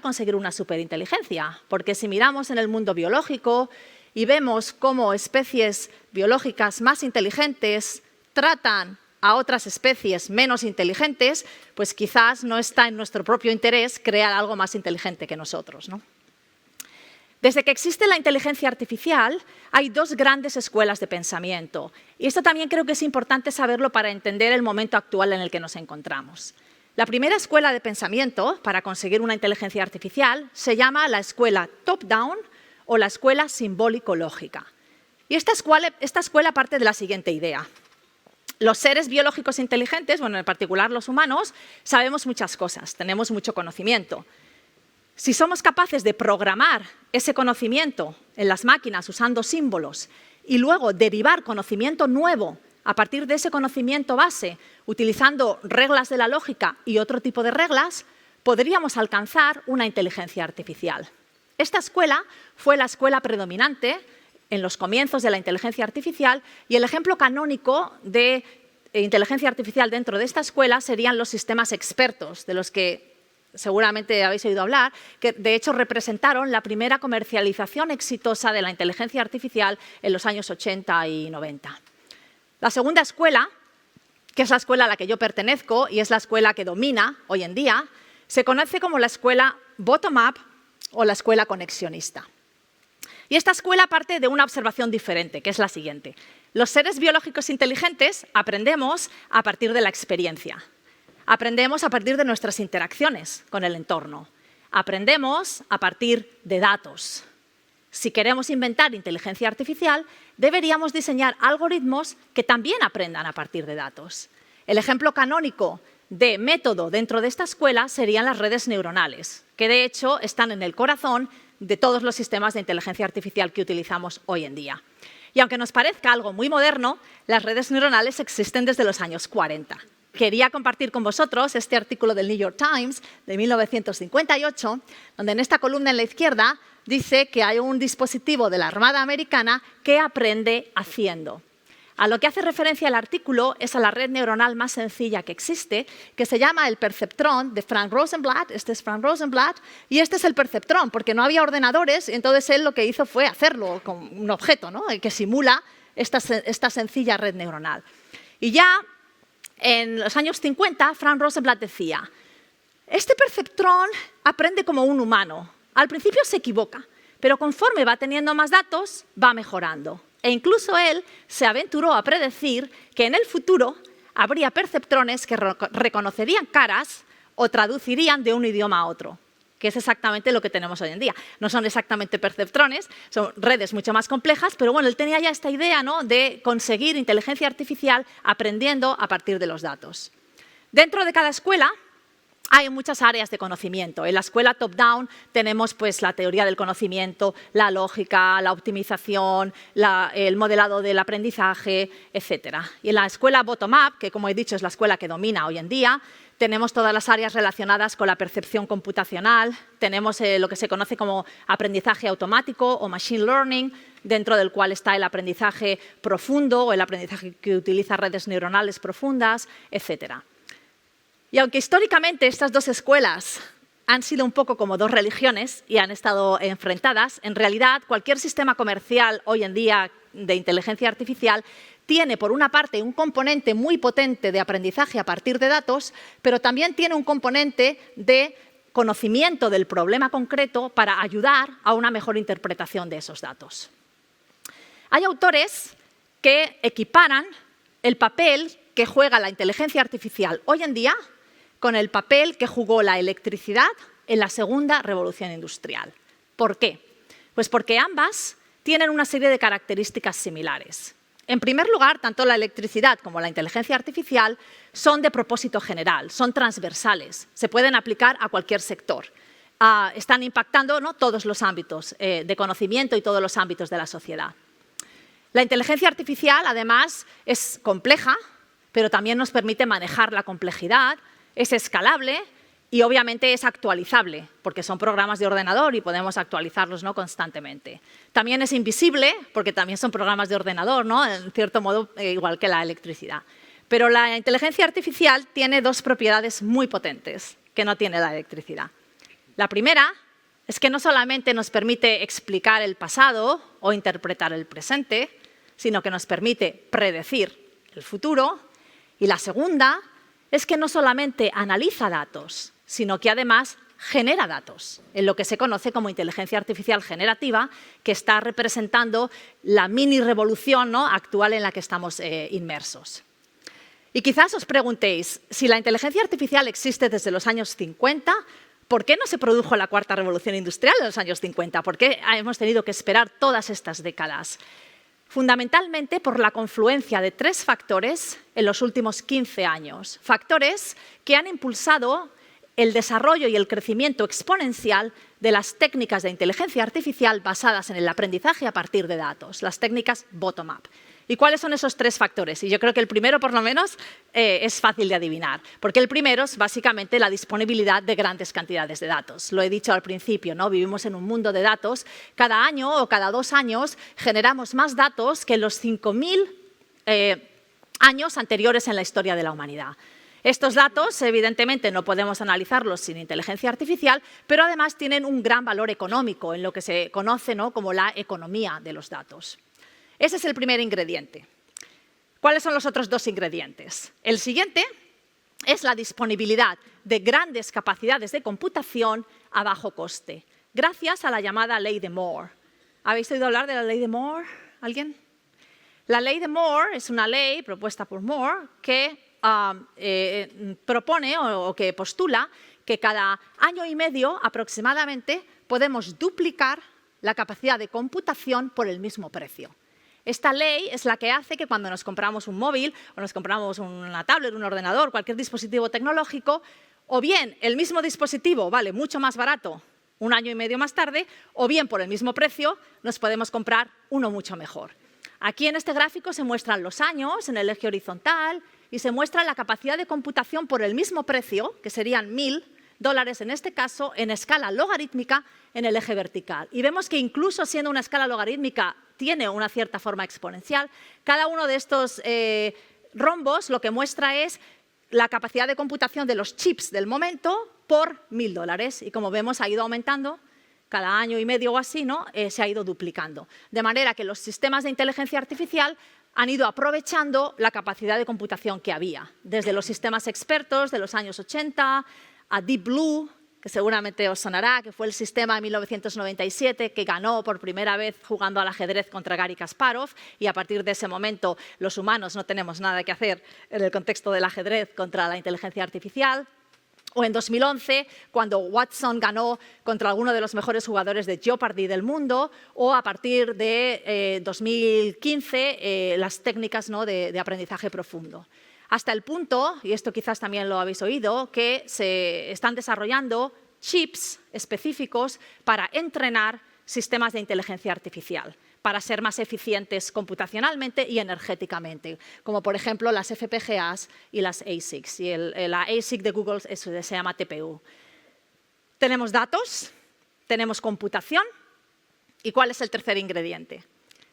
conseguir una superinteligencia, porque si miramos en el mundo biológico y vemos cómo especies biológicas más inteligentes tratan a otras especies menos inteligentes, pues quizás no está en nuestro propio interés crear algo más inteligente que nosotros, ¿no? Desde que existe la inteligencia artificial, hay 2 grandes escuelas de pensamiento. Y esto también creo que es importante saberlo para entender el momento actual en el que nos encontramos. La primera escuela de pensamiento para conseguir una inteligencia artificial se llama la escuela top-down o la escuela simbólico-lógica. Y esta escuela parte de la siguiente idea. Los seres biológicos inteligentes, bueno, en particular los humanos, sabemos muchas cosas, tenemos mucho conocimiento. Si somos capaces de programar ese conocimiento en las máquinas usando símbolos y luego derivar conocimiento nuevo a partir de ese conocimiento base, utilizando reglas de la lógica y otro tipo de reglas, podríamos alcanzar una inteligencia artificial. Esta escuela fue la escuela predominante en los comienzos de la inteligencia artificial y el ejemplo canónico de inteligencia artificial dentro de esta escuela serían los sistemas expertos, de los que seguramente habéis oído hablar, que de hecho representaron la primera comercialización exitosa de la inteligencia artificial en los años 80 y 90. La segunda escuela, que es la escuela a la que yo pertenezco y es la escuela que domina hoy en día, se conoce como la escuela bottom-up o la escuela conexionista. Y esta escuela parte de una observación diferente, que es la siguiente. Los seres biológicos inteligentes aprendemos a partir de la experiencia. Aprendemos a partir de nuestras interacciones con el entorno. Aprendemos a partir de datos. Si queremos inventar inteligencia artificial, deberíamos diseñar algoritmos que también aprendan a partir de datos. El ejemplo canónico de método dentro de esta escuela serían las redes neuronales, que de hecho están en el corazón de todos los sistemas de inteligencia artificial que utilizamos hoy en día. Y aunque nos parezca algo muy moderno, las redes neuronales existen desde los años 40. Quería compartir con vosotros este artículo del New York Times de 1958, donde en esta columna en la izquierda dice que hay un dispositivo de la Armada Americana que aprende haciendo. A lo que hace referencia el artículo es a la red neuronal más sencilla que existe, que se llama el perceptrón de Frank Rosenblatt. Este es Frank Rosenblatt y este es el perceptrón, porque no había ordenadores, y entonces él lo que hizo fue hacerlo con un objeto, ¿no?, que simula esta sencilla red neuronal. Y ya en los años 50, Frank Rosenblatt decía, este perceptrón aprende como un humano. Al principio se equivoca, pero conforme va teniendo más datos, va mejorando. E incluso él se aventuró a predecir que en el futuro habría perceptrones que reconocerían caras o traducirían de un idioma a otro, que es exactamente lo que tenemos hoy en día. No son exactamente perceptrones, son redes mucho más complejas, pero bueno, él tenía ya esta idea, ¿no?, de conseguir inteligencia artificial aprendiendo a partir de los datos. Dentro de cada escuela hay muchas áreas de conocimiento. En la escuela top-down tenemos pues, la teoría del conocimiento, la lógica, la optimización, el modelado del aprendizaje, etc. Y en la escuela bottom-up, que como he dicho es la escuela que domina hoy en día, tenemos todas las áreas relacionadas con la percepción computacional, tenemos lo que se conoce como aprendizaje automático o machine learning, dentro del cual está el aprendizaje profundo o el aprendizaje que utiliza redes neuronales profundas, etc. Y aunque históricamente estas dos escuelas han sido un poco como dos religiones y han estado enfrentadas, en realidad cualquier sistema comercial hoy en día de inteligencia artificial tiene por una parte un componente muy potente de aprendizaje a partir de datos, pero también tiene un componente de conocimiento del problema concreto para ayudar a una mejor interpretación de esos datos. Hay autores que equiparan el papel que juega la inteligencia artificial hoy en día con el papel que jugó la electricidad en la segunda revolución industrial. ¿Por qué? Pues porque ambas tienen una serie de características similares. En primer lugar, tanto la electricidad como la inteligencia artificial son de propósito general, son transversales, se pueden aplicar a cualquier sector. Están impactando, ¿no?, todos los ámbitos de conocimiento y todos los ámbitos de la sociedad. La inteligencia artificial, además, es compleja, pero también nos permite manejar la complejidad, es escalable y obviamente es actualizable, porque son programas de ordenador y podemos actualizarlos, ¿no?, constantemente. También es invisible, porque también son programas de ordenador, ¿no?, en cierto modo igual que la electricidad. Pero la inteligencia artificial tiene dos propiedades muy potentes que no tiene la electricidad. La primera es que no solamente nos permite explicar el pasado o interpretar el presente, sino que nos permite predecir el futuro. Y la segunda es que no solamente analiza datos, sino que además genera datos, en lo que se conoce como inteligencia artificial generativa, que está representando la mini revolución, ¿no?, actual en la que estamos inmersos. Y quizás os preguntéis, si la inteligencia artificial existe desde los años 50, ¿por qué no se produjo la cuarta revolución industrial en los años 50? ¿Por qué hemos tenido que esperar todas estas décadas? Fundamentalmente por la confluencia de tres factores en los últimos 15 años. Factores que han impulsado el desarrollo y el crecimiento exponencial de las técnicas de inteligencia artificial basadas en el aprendizaje a partir de datos, las técnicas bottom-up. ¿Y cuáles son esos tres factores? Y yo creo que el primero, por lo menos, es fácil de adivinar, porque el primero es básicamente la disponibilidad de grandes cantidades de datos. Lo he dicho al principio, ¿no? Vivimos en un mundo de datos. Cada año o cada 2 años generamos más datos que en los 5.000 años anteriores en la historia de la humanidad. Estos datos, evidentemente, no podemos analizarlos sin inteligencia artificial, pero además tienen un gran valor económico en lo que se conoce, ¿no?, como la economía de los datos. Ese es el primer ingrediente. ¿Cuáles son los otros 2 ingredientes? El siguiente es la disponibilidad de grandes capacidades de computación a bajo coste, gracias a la llamada ley de Moore. ¿Habéis oído hablar de la ley de Moore? ¿Alguien? La ley de Moore es una ley propuesta por Moore que propone o que postula que cada año y medio aproximadamente podemos duplicar la capacidad de computación por el mismo precio. Esta ley es la que hace que cuando nos compramos un móvil o nos compramos una tablet, un ordenador, cualquier dispositivo tecnológico, o bien el mismo dispositivo vale mucho más barato un año y medio más tarde, o bien por el mismo precio nos podemos comprar uno mucho mejor. Aquí en este gráfico se muestran los años en el eje horizontal y se muestra la capacidad de computación por el mismo precio, que serían $1.000 en este caso, en escala logarítmica en el eje vertical. Y vemos que incluso siendo una escala logarítmica tiene una cierta forma exponencial. Cada uno de estos rombos lo que muestra es la capacidad de computación de los chips del momento por $1.000. Y como vemos, ha ido aumentando cada año y medio o así, ¿no? Se ha ido duplicando. De manera que los sistemas de inteligencia artificial han ido aprovechando la capacidad de computación que había. Desde los sistemas expertos de los años 80 a Deep Blue, que seguramente os sonará, que fue el sistema de 1997 que ganó por primera vez jugando al ajedrez contra Garry Kasparov, y a partir de ese momento los humanos no tenemos nada que hacer en el contexto del ajedrez contra la inteligencia artificial. O en 2011, cuando Watson ganó contra alguno de los mejores jugadores de Jeopardy del mundo, o a partir de 2015, las técnicas, ¿no?, de aprendizaje profundo. Hasta el punto, y esto quizás también lo habéis oído, que se están desarrollando chips específicos para entrenar sistemas de inteligencia artificial, para ser más eficientes computacionalmente y energéticamente, como por ejemplo las FPGAs y las ASICs. Y la ASIC de Google se llama TPU. Tenemos datos, tenemos computación, ¿y cuál es el tercer ingrediente?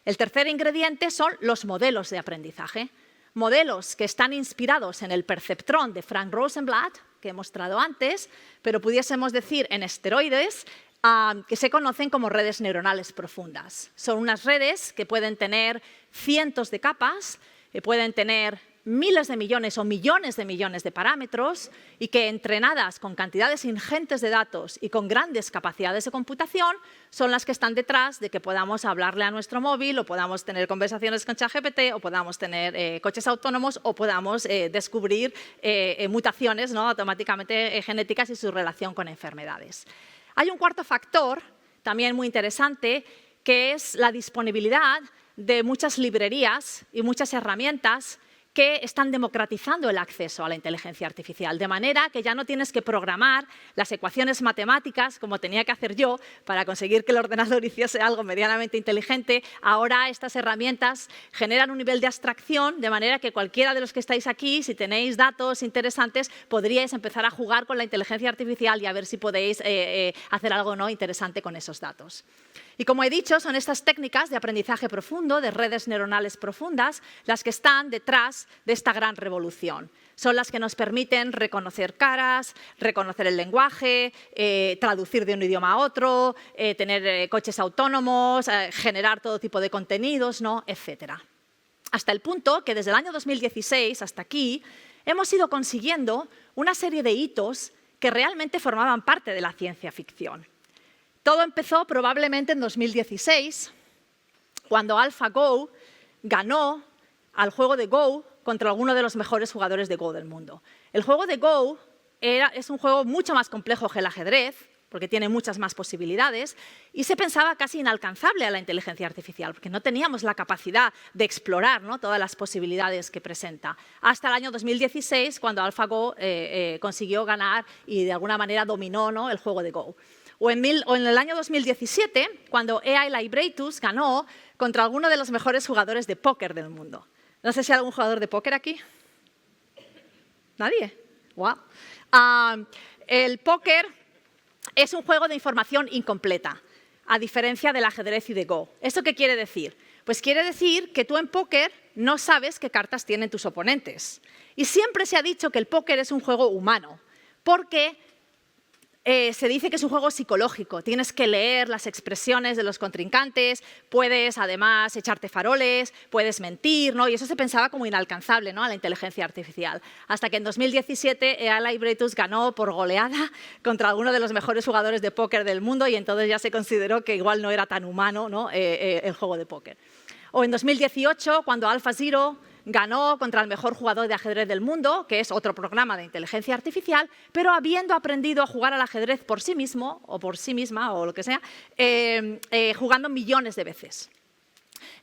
El tercer ingrediente son los modelos de aprendizaje. Modelos que están inspirados en el perceptrón de Frank Rosenblatt, que he mostrado antes, pero pudiésemos decir en esteroides, que se conocen como redes neuronales profundas. Son unas redes que pueden tener cientos de capas, que pueden tener miles de millones o millones de parámetros y que, entrenadas con cantidades ingentes de datos y con grandes capacidades de computación, son las que están detrás de que podamos hablarle a nuestro móvil o podamos tener conversaciones con ChatGPT o podamos tener coches autónomos o podamos descubrir mutaciones, ¿no?, automáticamente genéticas y su relación con enfermedades. Hay un cuarto factor, también muy interesante, que es la disponibilidad de muchas librerías y muchas herramientas que están democratizando el acceso a la inteligencia artificial, de manera que ya no tienes que programar las ecuaciones matemáticas como tenía que hacer yo para conseguir que el ordenador hiciese algo medianamente inteligente. Ahora estas herramientas generan un nivel de abstracción, de manera que cualquiera de los que estáis aquí, si tenéis datos interesantes, podríais empezar a jugar con la inteligencia artificial y a ver si podéis hacer algo, ¿no?, interesante con esos datos. Y como he dicho, son estas técnicas de aprendizaje profundo, de redes neuronales profundas, las que están detrás de esta gran revolución. Son las que nos permiten reconocer caras, reconocer el lenguaje, traducir de un idioma a otro, tener coches autónomos, generar todo tipo de contenidos, ¿no?, etcétera. Hasta el punto que desde el año 2016 hasta aquí hemos ido consiguiendo una serie de hitos que realmente formaban parte de la ciencia ficción. Todo empezó probablemente en 2016, cuando AlphaGo ganó al juego de Go contra alguno de los mejores jugadores de Go del mundo. El juego de Go es un juego mucho más complejo que el ajedrez, porque tiene muchas más posibilidades, y se pensaba casi inalcanzable a la inteligencia artificial, porque no teníamos la capacidad de explorar, ¿no?, todas las posibilidades que presenta. Hasta el año 2016, cuando AlphaGo consiguió ganar y de alguna manera dominó, ¿no?, el juego de Go. O en el año 2017, cuando AI Libratus ganó contra alguno de los mejores jugadores de póker del mundo. No sé si hay algún jugador de póker aquí. ¿Nadie? Wow. El póker es un juego de información incompleta, a diferencia del ajedrez y de Go. ¿Esto qué quiere decir? Pues quiere decir que tú en póker no sabes qué cartas tienen tus oponentes. Y siempre se ha dicho que el póker es un juego humano, porque se dice que es un juego psicológico. Tienes que leer las expresiones de los contrincantes, puedes además echarte faroles, puedes mentir, ¿no? Y eso se pensaba como inalcanzable, ¿no?, a la inteligencia artificial. Hasta que en 2017 AI Libratus ganó por goleada contra alguno de los mejores jugadores de póker del mundo y entonces ya se consideró que igual no era tan humano, ¿no?, el juego de póker. O en 2018, cuando AlphaZero ganó contra el mejor jugador de ajedrez del mundo, que es otro programa de inteligencia artificial, pero habiendo aprendido a jugar al ajedrez por sí mismo, o por sí misma, o lo que sea, jugando millones de veces.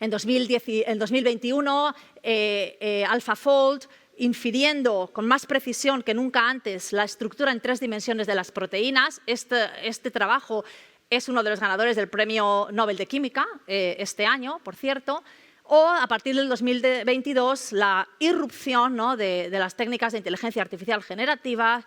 En 2021, AlphaFold, infiriendo con más precisión que nunca antes la estructura en 3 dimensiones de las proteínas. Este trabajo es uno de los ganadores del Premio Nobel de Química este año, por cierto. O a partir del 2022, la irrupción, ¿no?, de las técnicas de inteligencia artificial generativa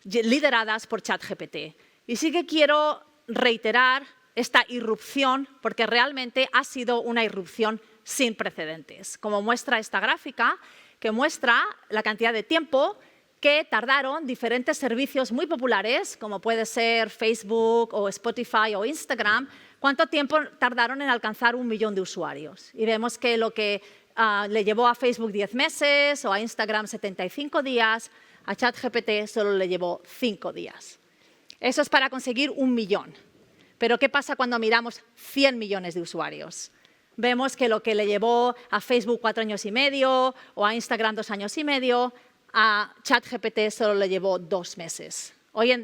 lideradas por ChatGPT. Y sí que quiero reiterar esta irrupción porque realmente ha sido una irrupción sin precedentes, como muestra esta gráfica, que muestra la cantidad de tiempo que tardaron diferentes servicios muy populares, como puede ser Facebook o Spotify o Instagram, cuánto tiempo tardaron en alcanzar 1 millón de usuarios. Y vemos que lo que le llevó a Facebook 10 meses o a Instagram 75 días, a ChatGPT solo le llevó 5 días. Eso es para conseguir 1 millón. Pero ¿qué pasa cuando miramos 100 millones de usuarios? Vemos que lo que le llevó a Facebook 4 años y medio o a Instagram 2 años y medio, a ChatGPT solo le llevó 2 meses.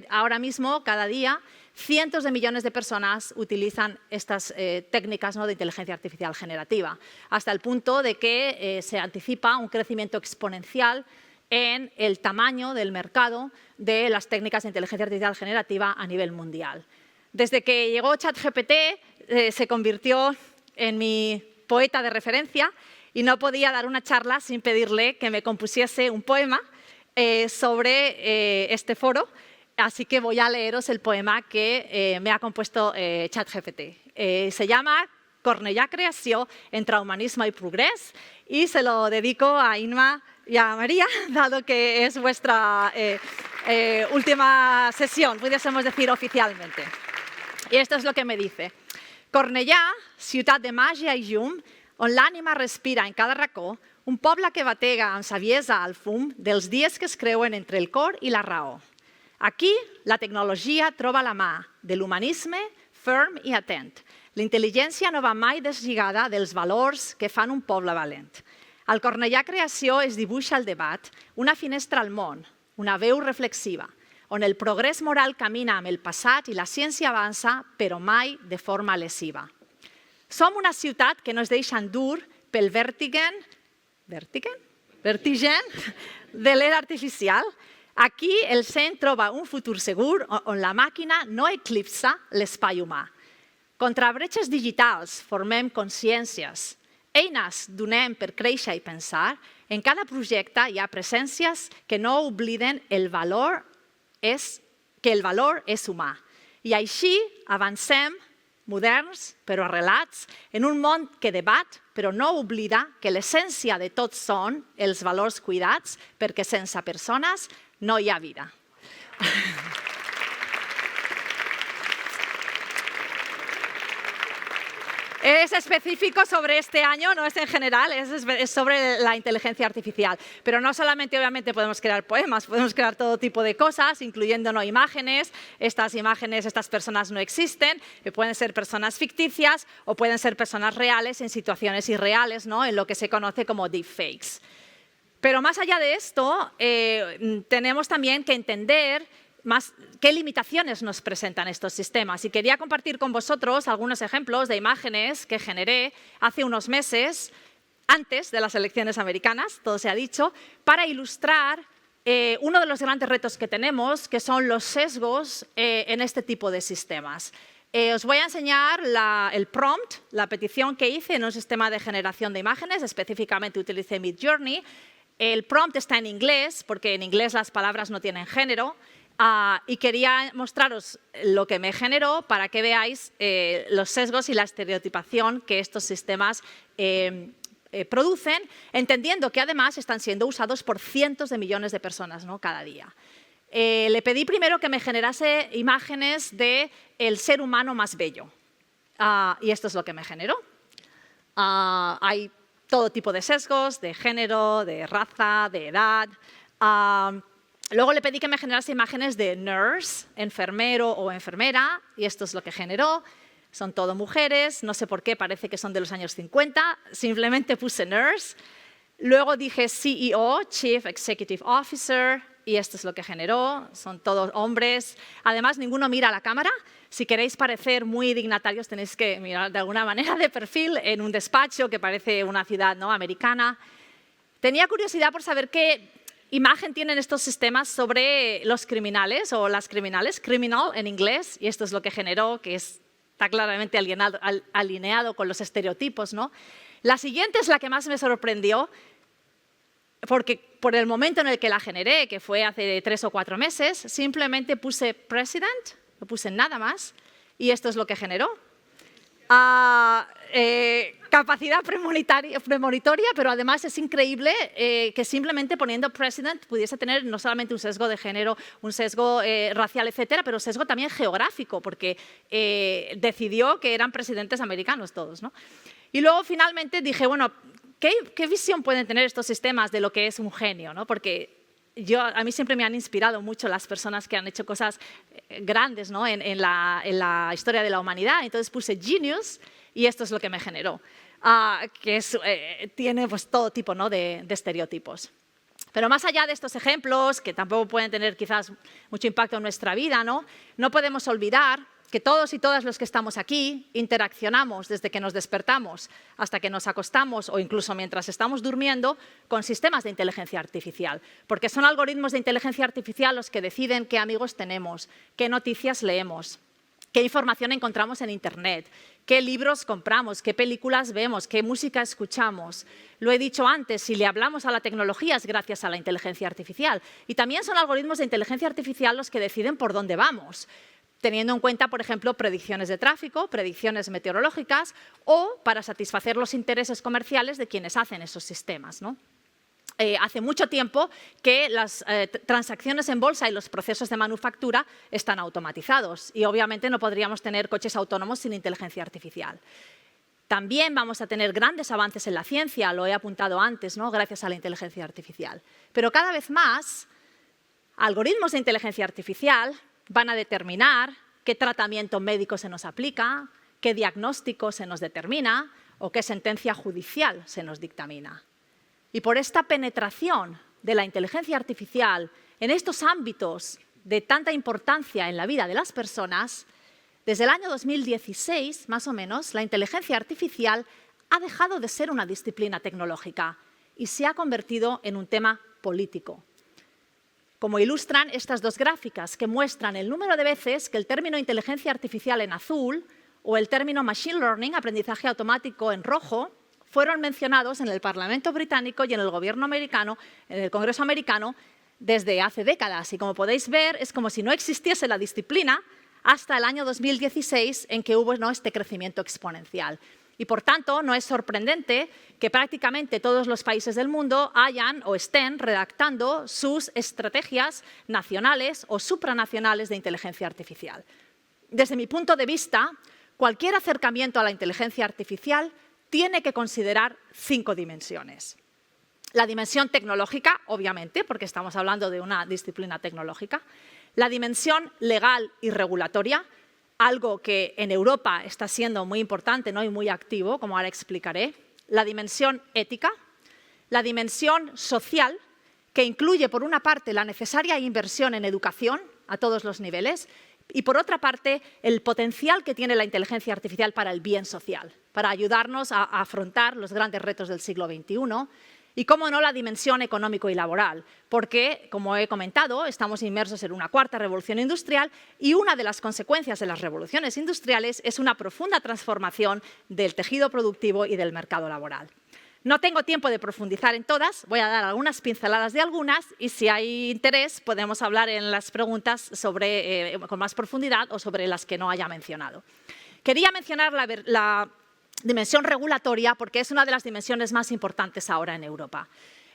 Ahora mismo, cada día, cientos de millones de personas utilizan estas técnicas, ¿no?, de inteligencia artificial generativa, hasta el punto de que se anticipa un crecimiento exponencial en el tamaño del mercado de las técnicas de inteligencia artificial generativa a nivel mundial. Desde que llegó ChatGPT, se convirtió en mi poeta de referencia y no podía dar una charla sin pedirle que me compusiese un poema sobre este foro. Así que voy a leeros el poema que me ha compuesto ChatGPT. Se llama Cornellà Creació entre humanisme y progrés y se lo dedico a Inma y a María, dado que es vuestra última sesión, pudiésemos decir oficialmente. I esto es lo que me dice. Cornellà, ciutat de màgia i llum, on l'ànima respira en cada racó, un poble que batega amb saviesa al fum dels dies que es creuen entre el cor i la raó. Aquí, la tecnologia troba la mà de l'humanisme ferm i atent. La intel·ligència no va mai deslligada dels valors que fan un poble valent. Al Cornellà Creació es dibuixa el debat, una finestra al món, una veu reflexiva, on el progrés moral camina amb el passat i la ciència avança, però mai de forma lesiva. Som una ciutat que no es deixa endur pel vertigen de l'era artificial. Aquí el seny troba un futur segur on la màquina no eclipsa l'espai humà. Contra bretxes digitals formem consciències, eines donem per créixer i pensar. En cada projecte hi ha presències que no obliden que el valor és humà. I així avancem, moderns però arrelats, en un món que debat però no oblida que l'essència de tot són els valors cuidats, perquè sense persones no hi ha vida. Es específico sobre este año, no es en general, es sobre la inteligencia artificial. Pero no solamente, obviamente, podemos crear poemas, podemos crear todo tipo de cosas, incluyendo no imágenes. Estas imágenes, estas personas no existen, pueden ser personas ficticias o pueden ser personas reales en situaciones irreales, ¿no?, en lo que se conoce como deepfakes. Pero más allá de esto, tenemos también que entender qué limitaciones nos presentan estos sistemas. Y quería compartir con vosotros algunos ejemplos de imágenes que generé hace unos meses, antes de las elecciones americanas, todo se ha dicho, para ilustrar uno de los grandes retos que tenemos, que son los sesgos en este tipo de sistemas. Os voy a enseñar el prompt, la petición que hice en un sistema de generación de imágenes, específicamente utilicé Midjourney. El prompt está en inglés, porque en inglés las palabras no tienen género. Y quería mostraros lo que me generó para que veáis los sesgos y la estereotipación que estos sistemas producen, entendiendo que además están siendo usados por cientos de millones de personas, ¿no?, cada día. Le pedí primero que me generase imágenes del ser humano más bello. Y esto es lo que me generó. Hay todo tipo de sesgos, de género, de raza, de edad. Luego le pedí que me generase imágenes de nurse, enfermero o enfermera, y esto es lo que generó. Son todo mujeres, no sé por qué, parece que son de los años 50, simplemente puse nurse. Luego dije CEO, Chief Executive Officer, y esto es lo que generó, son todos hombres. Además, ninguno mira a la cámara. Si queréis parecer muy dignatarios, tenéis que mirar de alguna manera de perfil en un despacho que parece una ciudad, ¿no?, americana. Tenía curiosidad por saber qué imagen tienen estos sistemas sobre los criminales o las criminales, criminal en inglés, y esto es lo que generó, que está claramente alineado con los estereotipos, ¿no? La siguiente es la que más me sorprendió, porque por el momento en el que la generé, que fue hace 3 o 4 meses, simplemente puse president, no puse nada más, y esto es lo que generó. Capacidad premonitoria, pero además es increíble que simplemente poniendo president pudiese tener no solamente un sesgo de género, un sesgo racial, etcétera, pero sesgo también geográfico, porque decidió que eran presidentes americanos todos, ¿no? Y luego finalmente dije, bueno, ¿qué visión pueden tener estos sistemas de lo que es un genio, ¿no? Porque a mí siempre me han inspirado mucho las personas que han hecho cosas grandes, ¿no?, en la historia de la humanidad. Entonces puse genius y esto es lo que me generó, que tiene pues, todo tipo, ¿no?, de estereotipos. Pero más allá de estos ejemplos, que tampoco pueden tener quizás mucho impacto en nuestra vida, no podemos olvidar que todos y todas los que estamos aquí interaccionamos desde que nos despertamos hasta que nos acostamos o incluso mientras estamos durmiendo con sistemas de inteligencia artificial, porque son algoritmos de inteligencia artificial los que deciden qué amigos tenemos, qué noticias leemos, qué información encontramos en Internet, qué libros compramos, qué películas vemos, qué música escuchamos. Lo he dicho antes, si le hablamos a la tecnología es gracias a la inteligencia artificial. Y también son algoritmos de inteligencia artificial los que deciden por dónde vamos, teniendo en cuenta, por ejemplo, predicciones de tráfico, predicciones meteorológicas o para satisfacer los intereses comerciales de quienes hacen esos sistemas, ¿no? Hace mucho tiempo que las transacciones en bolsa y los procesos de manufactura están automatizados y obviamente no podríamos tener coches autónomos sin inteligencia artificial. También vamos a tener grandes avances en la ciencia, lo he apuntado antes, ¿no?, gracias a la inteligencia artificial. Pero cada vez más, algoritmos de inteligencia artificial van a determinar qué tratamiento médico se nos aplica, qué diagnóstico se nos determina o qué sentencia judicial se nos dictamina. Y por esta penetración de la inteligencia artificial en estos ámbitos de tanta importancia en la vida de las personas, desde el año 2016, más o menos, la inteligencia artificial ha dejado de ser una disciplina tecnológica y se ha convertido en un tema político. Como ilustran estas dos gráficas que muestran el número de veces que el término inteligencia artificial en azul o el término machine learning, aprendizaje automático, en rojo, fueron mencionados en el Parlamento británico y en el gobierno americano, en el Congreso americano, desde hace décadas. Y como podéis ver, es como si no existiese la disciplina hasta el año 2016 en que hubo este crecimiento exponencial. Y, por tanto, no es sorprendente que prácticamente todos los países del mundo hayan o estén redactando sus estrategias nacionales o supranacionales de inteligencia artificial. Desde mi punto de vista, cualquier acercamiento a la inteligencia artificial tiene que considerar 5 dimensiones. La dimensión tecnológica, obviamente, porque estamos hablando de una disciplina tecnológica. La dimensión legal y regulatoria, algo que en Europa está siendo muy importante, ¿no?, y muy activo, como ahora explicaré. La dimensión ética, la dimensión social, que incluye, por una parte, la necesaria inversión en educación a todos los niveles y, por otra parte, el potencial que tiene la inteligencia artificial para el bien social, para ayudarnos a afrontar los grandes retos del siglo XXI. Y, cómo no, la dimensión económico y laboral, porque, como he comentado, estamos inmersos en una cuarta revolución industrial y una de las consecuencias de las revoluciones industriales es una profunda transformación del tejido productivo y del mercado laboral. No tengo tiempo de profundizar en todas, voy a dar algunas pinceladas de algunas y, si hay interés, podemos hablar en las preguntas con más profundidad o sobre las que no haya mencionado. Quería mencionar la dimensión regulatoria porque es una de las dimensiones más importantes ahora en Europa.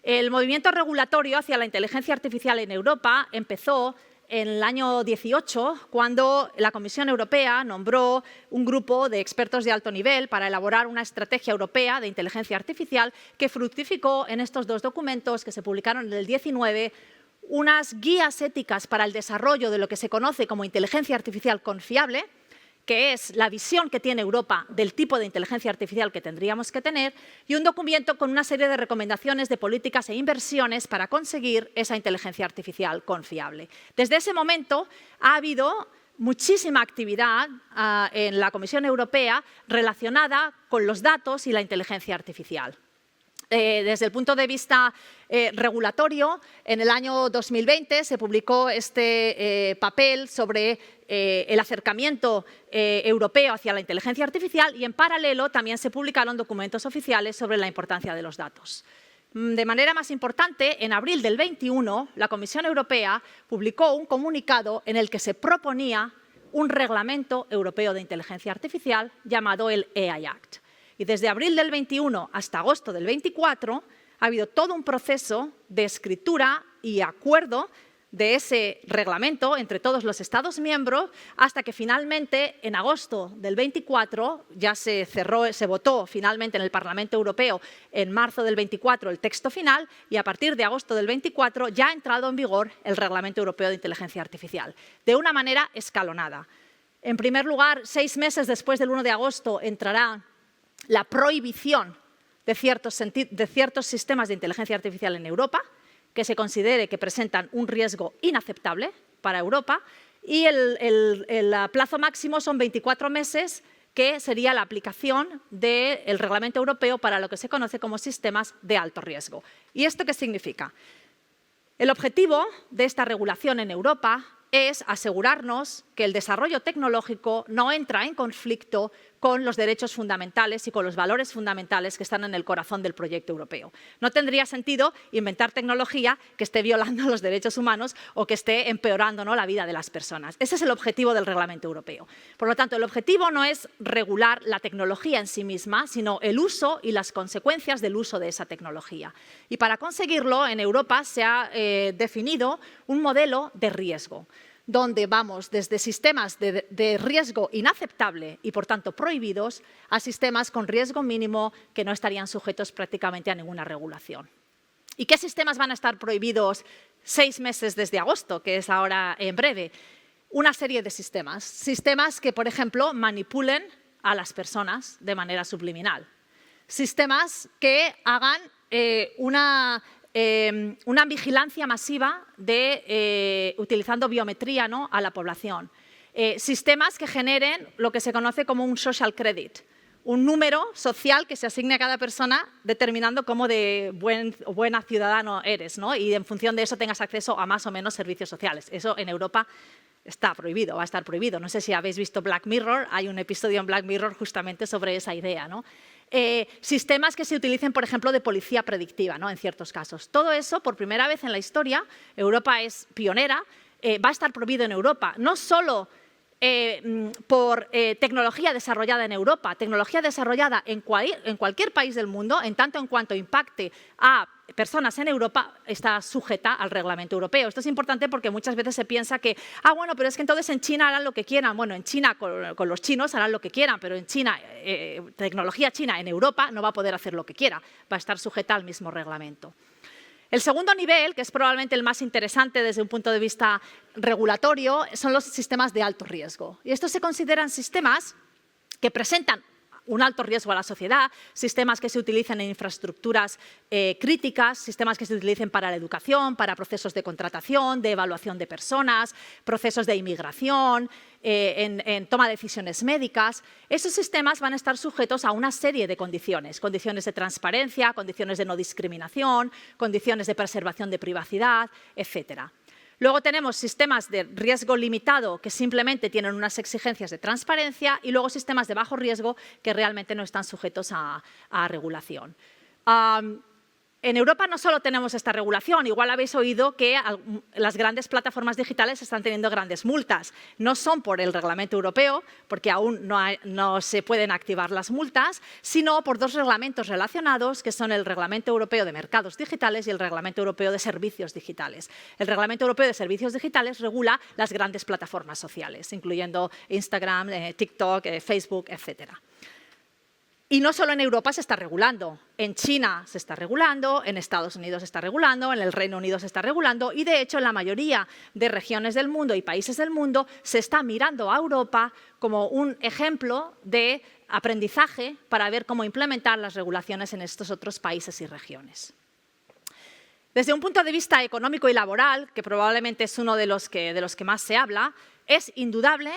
El movimiento regulatorio hacia la inteligencia artificial en Europa empezó en el año 18, cuando la Comisión Europea nombró un grupo de expertos de alto nivel para elaborar una estrategia europea de inteligencia artificial que fructificó en estos 2 documentos que se publicaron en el 19, unas guías éticas para el desarrollo de lo que se conoce como inteligencia artificial confiable, que es la visión que tiene Europa del tipo de inteligencia artificial que tendríamos que tener, y un documento con una serie de recomendaciones de políticas e inversiones para conseguir esa inteligencia artificial confiable. Desde ese momento ha habido muchísima actividad en la Comisión Europea relacionada con los datos y la inteligencia artificial. Desde el punto de vista regulatorio, en el año 2020 se publicó este papel sobre el acercamiento europeo hacia la inteligencia artificial y, en paralelo, también se publicaron documentos oficiales sobre la importancia de los datos. De manera más importante, en abril del 21, la Comisión Europea publicó un comunicado en el que se proponía un reglamento europeo de inteligencia artificial llamado el AI Act. Y desde abril del 21 hasta agosto del 24 ha habido todo un proceso de escritura y acuerdo de ese reglamento entre todos los Estados miembros, hasta que finalmente en agosto del 24 ya se votó finalmente en el Parlamento Europeo en marzo del 24 el texto final, y a partir de agosto del 24 ya ha entrado en vigor el Reglamento Europeo de Inteligencia Artificial, de una manera escalonada. En primer lugar, 6 meses después del 1 de agosto entrará la prohibición de ciertos sistemas de inteligencia artificial en Europa que se considere que presentan un riesgo inaceptable para Europa, y el plazo máximo son 24 meses, que sería la aplicación del Reglamento Europeo para lo que se conoce como sistemas de alto riesgo. ¿Y esto qué significa? El objetivo de esta regulación en Europa es asegurarnos que el desarrollo tecnológico no entra en conflicto con los derechos fundamentales y con los valores fundamentales que están en el corazón del proyecto europeo. No tendría sentido inventar tecnología que esté violando los derechos humanos o que esté empeorando, ¿no?, la vida de las personas. Ese es el objetivo del Reglamento Europeo. Por lo tanto, el objetivo no es regular la tecnología en sí misma, sino el uso y las consecuencias del uso de esa tecnología. Y para conseguirlo, en Europa se ha definido un modelo de riesgo, donde vamos desde sistemas de riesgo inaceptable y, por tanto, prohibidos, a sistemas con riesgo mínimo que no estarían sujetos prácticamente a ninguna regulación. ¿Y qué sistemas van a estar prohibidos 6 meses desde agosto, que es ahora en breve? Una serie de sistemas. Sistemas que, por ejemplo, manipulen a las personas de manera subliminal. Sistemas que hagan una vigilancia masiva utilizando biometría, ¿no?, a la población. Sistemas que generen lo que se conoce como un social credit, un número social que se asigne a cada persona determinando cómo de buena ciudadano eres, ¿no?, y en función de eso tengas acceso a más o menos servicios sociales. Eso en Europa está prohibido, va a estar prohibido. No sé si habéis visto Black Mirror, hay un episodio en Black Mirror justamente sobre esa idea, ¿no? Sistemas que se utilicen, por ejemplo, de policía predictiva, ¿no?, en ciertos casos. Todo eso, por primera vez en la historia, Europa es pionera, va a estar prohibido en Europa, no solo por tecnología desarrollada en Europa, tecnología desarrollada en cualquier país del mundo, en tanto en cuanto impacte a personas en Europa, está sujeta al Reglamento Europeo. Esto es importante porque muchas veces se piensa que, bueno, pero es que entonces en China harán lo que quieran. Bueno, en China con los chinos harán lo que quieran, pero en China, tecnología china en Europa no va a poder hacer lo que quiera, va a estar sujeta al mismo reglamento. El segundo nivel, que es probablemente el más interesante desde un punto de vista regulatorio, son los sistemas de alto riesgo. Y estos se consideran sistemas que presentan un alto riesgo a la sociedad, sistemas que se utilizan en infraestructuras críticas, sistemas que se utilicen para la educación, para procesos de contratación, de evaluación de personas, procesos de inmigración, en toma de decisiones médicas. Esos sistemas van a estar sujetos a una serie de condiciones de transparencia, condiciones de no discriminación, condiciones de preservación de privacidad, etcétera. Luego tenemos sistemas de riesgo limitado que simplemente tienen unas exigencias de transparencia, y luego sistemas de bajo riesgo que realmente no están sujetos a regulación. En Europa no solo tenemos esta regulación, igual habéis oído que las grandes plataformas digitales están teniendo grandes multas. No son por el Reglamento Europeo, porque aún no se pueden activar las multas, sino por 2 reglamentos relacionados, que son el Reglamento Europeo de Mercados Digitales y el Reglamento Europeo de Servicios Digitales. El Reglamento Europeo de Servicios Digitales regula las grandes plataformas sociales, incluyendo Instagram, TikTok, Facebook, etcétera. Y no solo en Europa se está regulando, en China se está regulando, en Estados Unidos se está regulando, en el Reino Unido se está regulando y, de hecho, en la mayoría de regiones del mundo y países del mundo se está mirando a Europa como un ejemplo de aprendizaje para ver cómo implementar las regulaciones en estos otros países y regiones. Desde un punto de vista económico y laboral, que probablemente es uno de los que más se habla, es indudable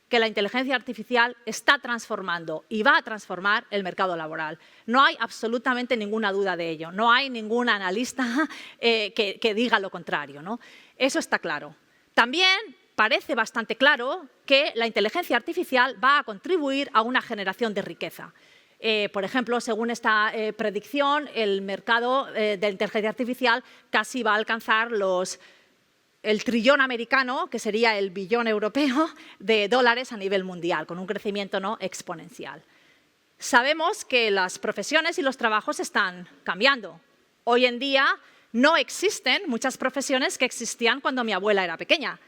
que la inteligencia artificial está transformando y va a transformar el mercado laboral. No hay absolutamente ninguna duda de ello. No hay ningún analista que diga lo contrario, ¿no? Eso está claro. También parece bastante claro que la inteligencia artificial va a contribuir a una generación de riqueza. Por ejemplo, según esta predicción, el mercado de la inteligencia artificial casi va a alcanzar el trillón americano, que sería el billón europeo, de dólares a nivel mundial, con un crecimiento no exponencial. Sabemos que las profesiones y los trabajos están cambiando. Hoy en día no existen muchas profesiones que existían cuando mi abuela era pequeña.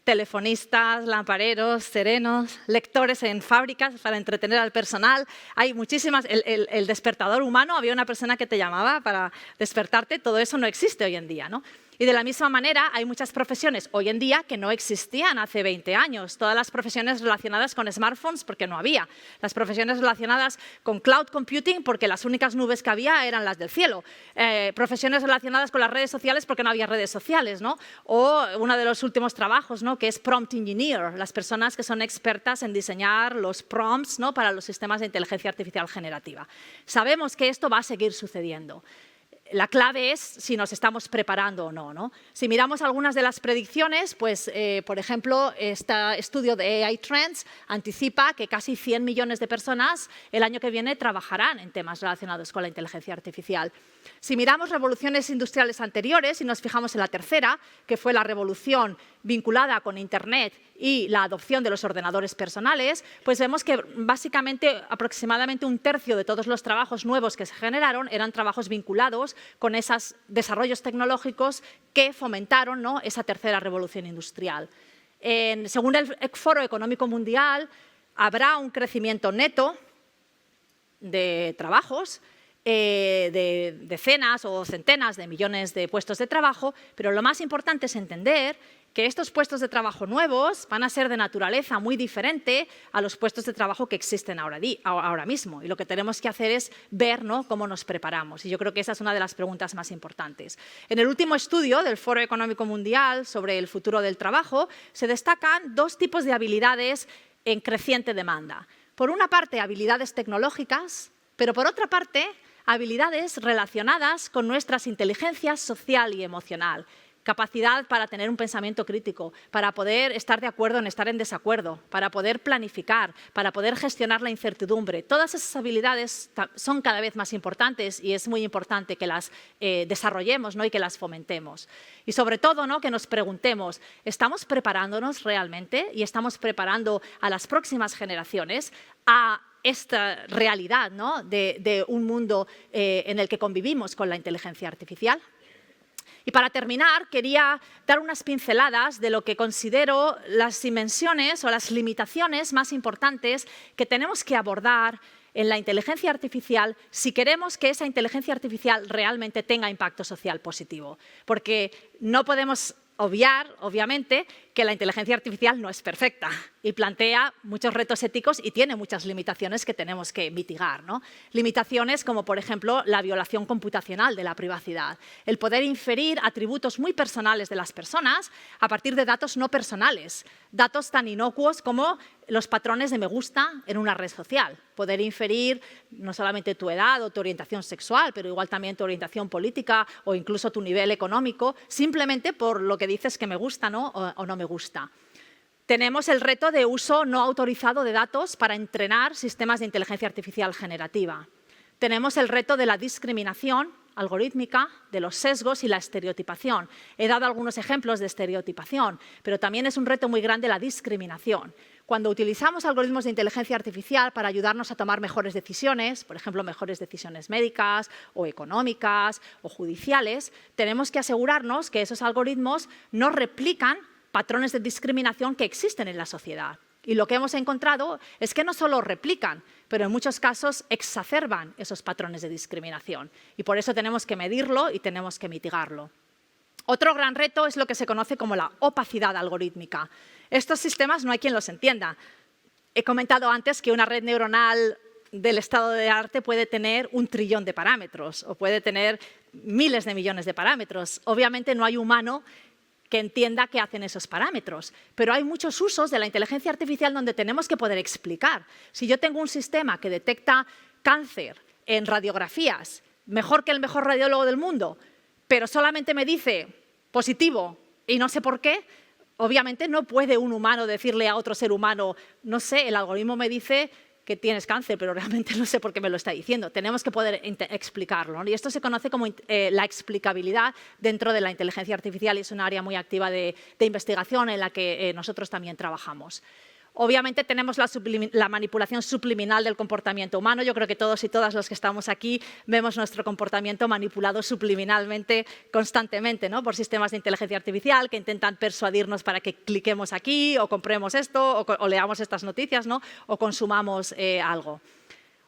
Telefonistas, lampareros, serenos, lectores en fábricas para entretener al personal. Hay muchísimas. El despertador humano, había una persona que te llamaba para despertarte. Todo eso no existe hoy en día, ¿no? Y de la misma manera hay muchas profesiones hoy en día que no existían hace 20 años. Todas las profesiones relacionadas con smartphones porque no había. Las profesiones relacionadas con cloud computing porque las únicas nubes que había eran las del cielo. Profesiones relacionadas con las redes sociales porque no había redes sociales, ¿no? O uno de los últimos trabajos, ¿no?, que es prompt engineer, las personas que son expertas en diseñar los prompts, ¿no?, para los sistemas de inteligencia artificial generativa. Sabemos que esto va a seguir sucediendo. La clave es si nos estamos preparando o no, ¿no? Si miramos algunas de las predicciones, pues, por ejemplo, este estudio de AI Trends anticipa que casi 100 millones de personas el año que viene trabajarán en temas relacionados con la inteligencia artificial. Si miramos revoluciones industriales anteriores y nos fijamos en la tercera, que fue la revolución vinculada con Internet y la adopción de los ordenadores personales, pues vemos que básicamente aproximadamente un tercio de todos los trabajos nuevos que se generaron eran trabajos vinculados con esos desarrollos tecnológicos que fomentaron, ¿no?, esa tercera revolución industrial. Según el Foro Económico Mundial, habrá un crecimiento neto de trabajos, de decenas o centenas de millones de puestos de trabajo, pero lo más importante es entender que estos puestos de trabajo nuevos van a ser de naturaleza muy diferente a los puestos de trabajo que existen ahora mismo. Y lo que tenemos que hacer es ver, ¿no?, cómo nos preparamos. Y yo creo que esa es una de las preguntas más importantes. En el último estudio del Foro Económico Mundial sobre el futuro del trabajo se destacan dos tipos de habilidades en creciente demanda. Por una parte, habilidades tecnológicas, pero por otra parte, habilidades relacionadas con nuestras inteligencias social y emocional. Capacidad para tener un pensamiento crítico, para poder estar de acuerdo en estar en desacuerdo, para poder planificar, para poder gestionar la incertidumbre. Todas esas habilidades son cada vez más importantes y es muy importante que las desarrollemos, ¿no?, y que las fomentemos. Y sobre todo, ¿no?, que nos preguntemos, ¿estamos preparándonos realmente y estamos preparando a las próximas generaciones a esta realidad, ¿no?, de un mundo en el que convivimos con la inteligencia artificial? Y para terminar, quería dar unas pinceladas de lo que considero las dimensiones o las limitaciones más importantes que tenemos que abordar en la inteligencia artificial si queremos que esa inteligencia artificial realmente tenga impacto social positivo. Porque no podemos obviar, obviamente, que la inteligencia artificial no es perfecta y plantea muchos retos éticos y tiene muchas limitaciones que tenemos que mitigar, ¿no? Limitaciones como, por ejemplo, la violación computacional de la privacidad, el poder inferir atributos muy personales de las personas a partir de datos no personales, datos tan inocuos como los patrones de me gusta en una red social, poder inferir no solamente tu edad o tu orientación sexual, pero igual también tu orientación política o incluso tu nivel económico, simplemente por lo que dices que me gusta, ¿no?, o no me gusta. Tenemos el reto de uso no autorizado de datos para entrenar sistemas de inteligencia artificial generativa. Tenemos el reto de la discriminación algorítmica, de los sesgos y la estereotipación. He dado algunos ejemplos de estereotipación, pero también es un reto muy grande la discriminación. Cuando utilizamos algoritmos de inteligencia artificial para ayudarnos a tomar mejores decisiones, por ejemplo, mejores decisiones médicas o económicas o judiciales, tenemos que asegurarnos que esos algoritmos no replican patrones de discriminación que existen en la sociedad. Y lo que hemos encontrado es que no solo replican, pero en muchos casos exacerban esos patrones de discriminación. Y por eso tenemos que medirlo y tenemos que mitigarlo. Otro gran reto es lo que se conoce como la opacidad algorítmica. Estos sistemas no hay quien los entienda. He comentado antes que una red neuronal del estado de arte puede tener 1 trillón de parámetros o puede tener miles de millones de parámetros. Obviamente no hay humano que entienda qué hacen esos parámetros. Pero hay muchos usos de la inteligencia artificial donde tenemos que poder explicar. Si yo tengo un sistema que detecta cáncer en radiografías, mejor que el mejor radiólogo del mundo, pero solamente me dice positivo y no sé por qué, obviamente no puede un humano decirle a otro ser humano, no sé, el algoritmo me dice que tienes cáncer, pero realmente no sé por qué me lo está diciendo. Tenemos que poder explicarlo, ¿no? Y esto se conoce como la explicabilidad dentro de la inteligencia artificial y es un área muy activa de investigación en la que nosotros también trabajamos. Obviamente tenemos la manipulación subliminal del comportamiento humano. Yo creo que todos y todas los que estamos aquí vemos nuestro comportamiento manipulado subliminalmente constantemente, ¿no? Por sistemas de inteligencia artificial que intentan persuadirnos para que cliquemos aquí o compremos esto o leamos estas noticias, ¿no? O consumamos algo.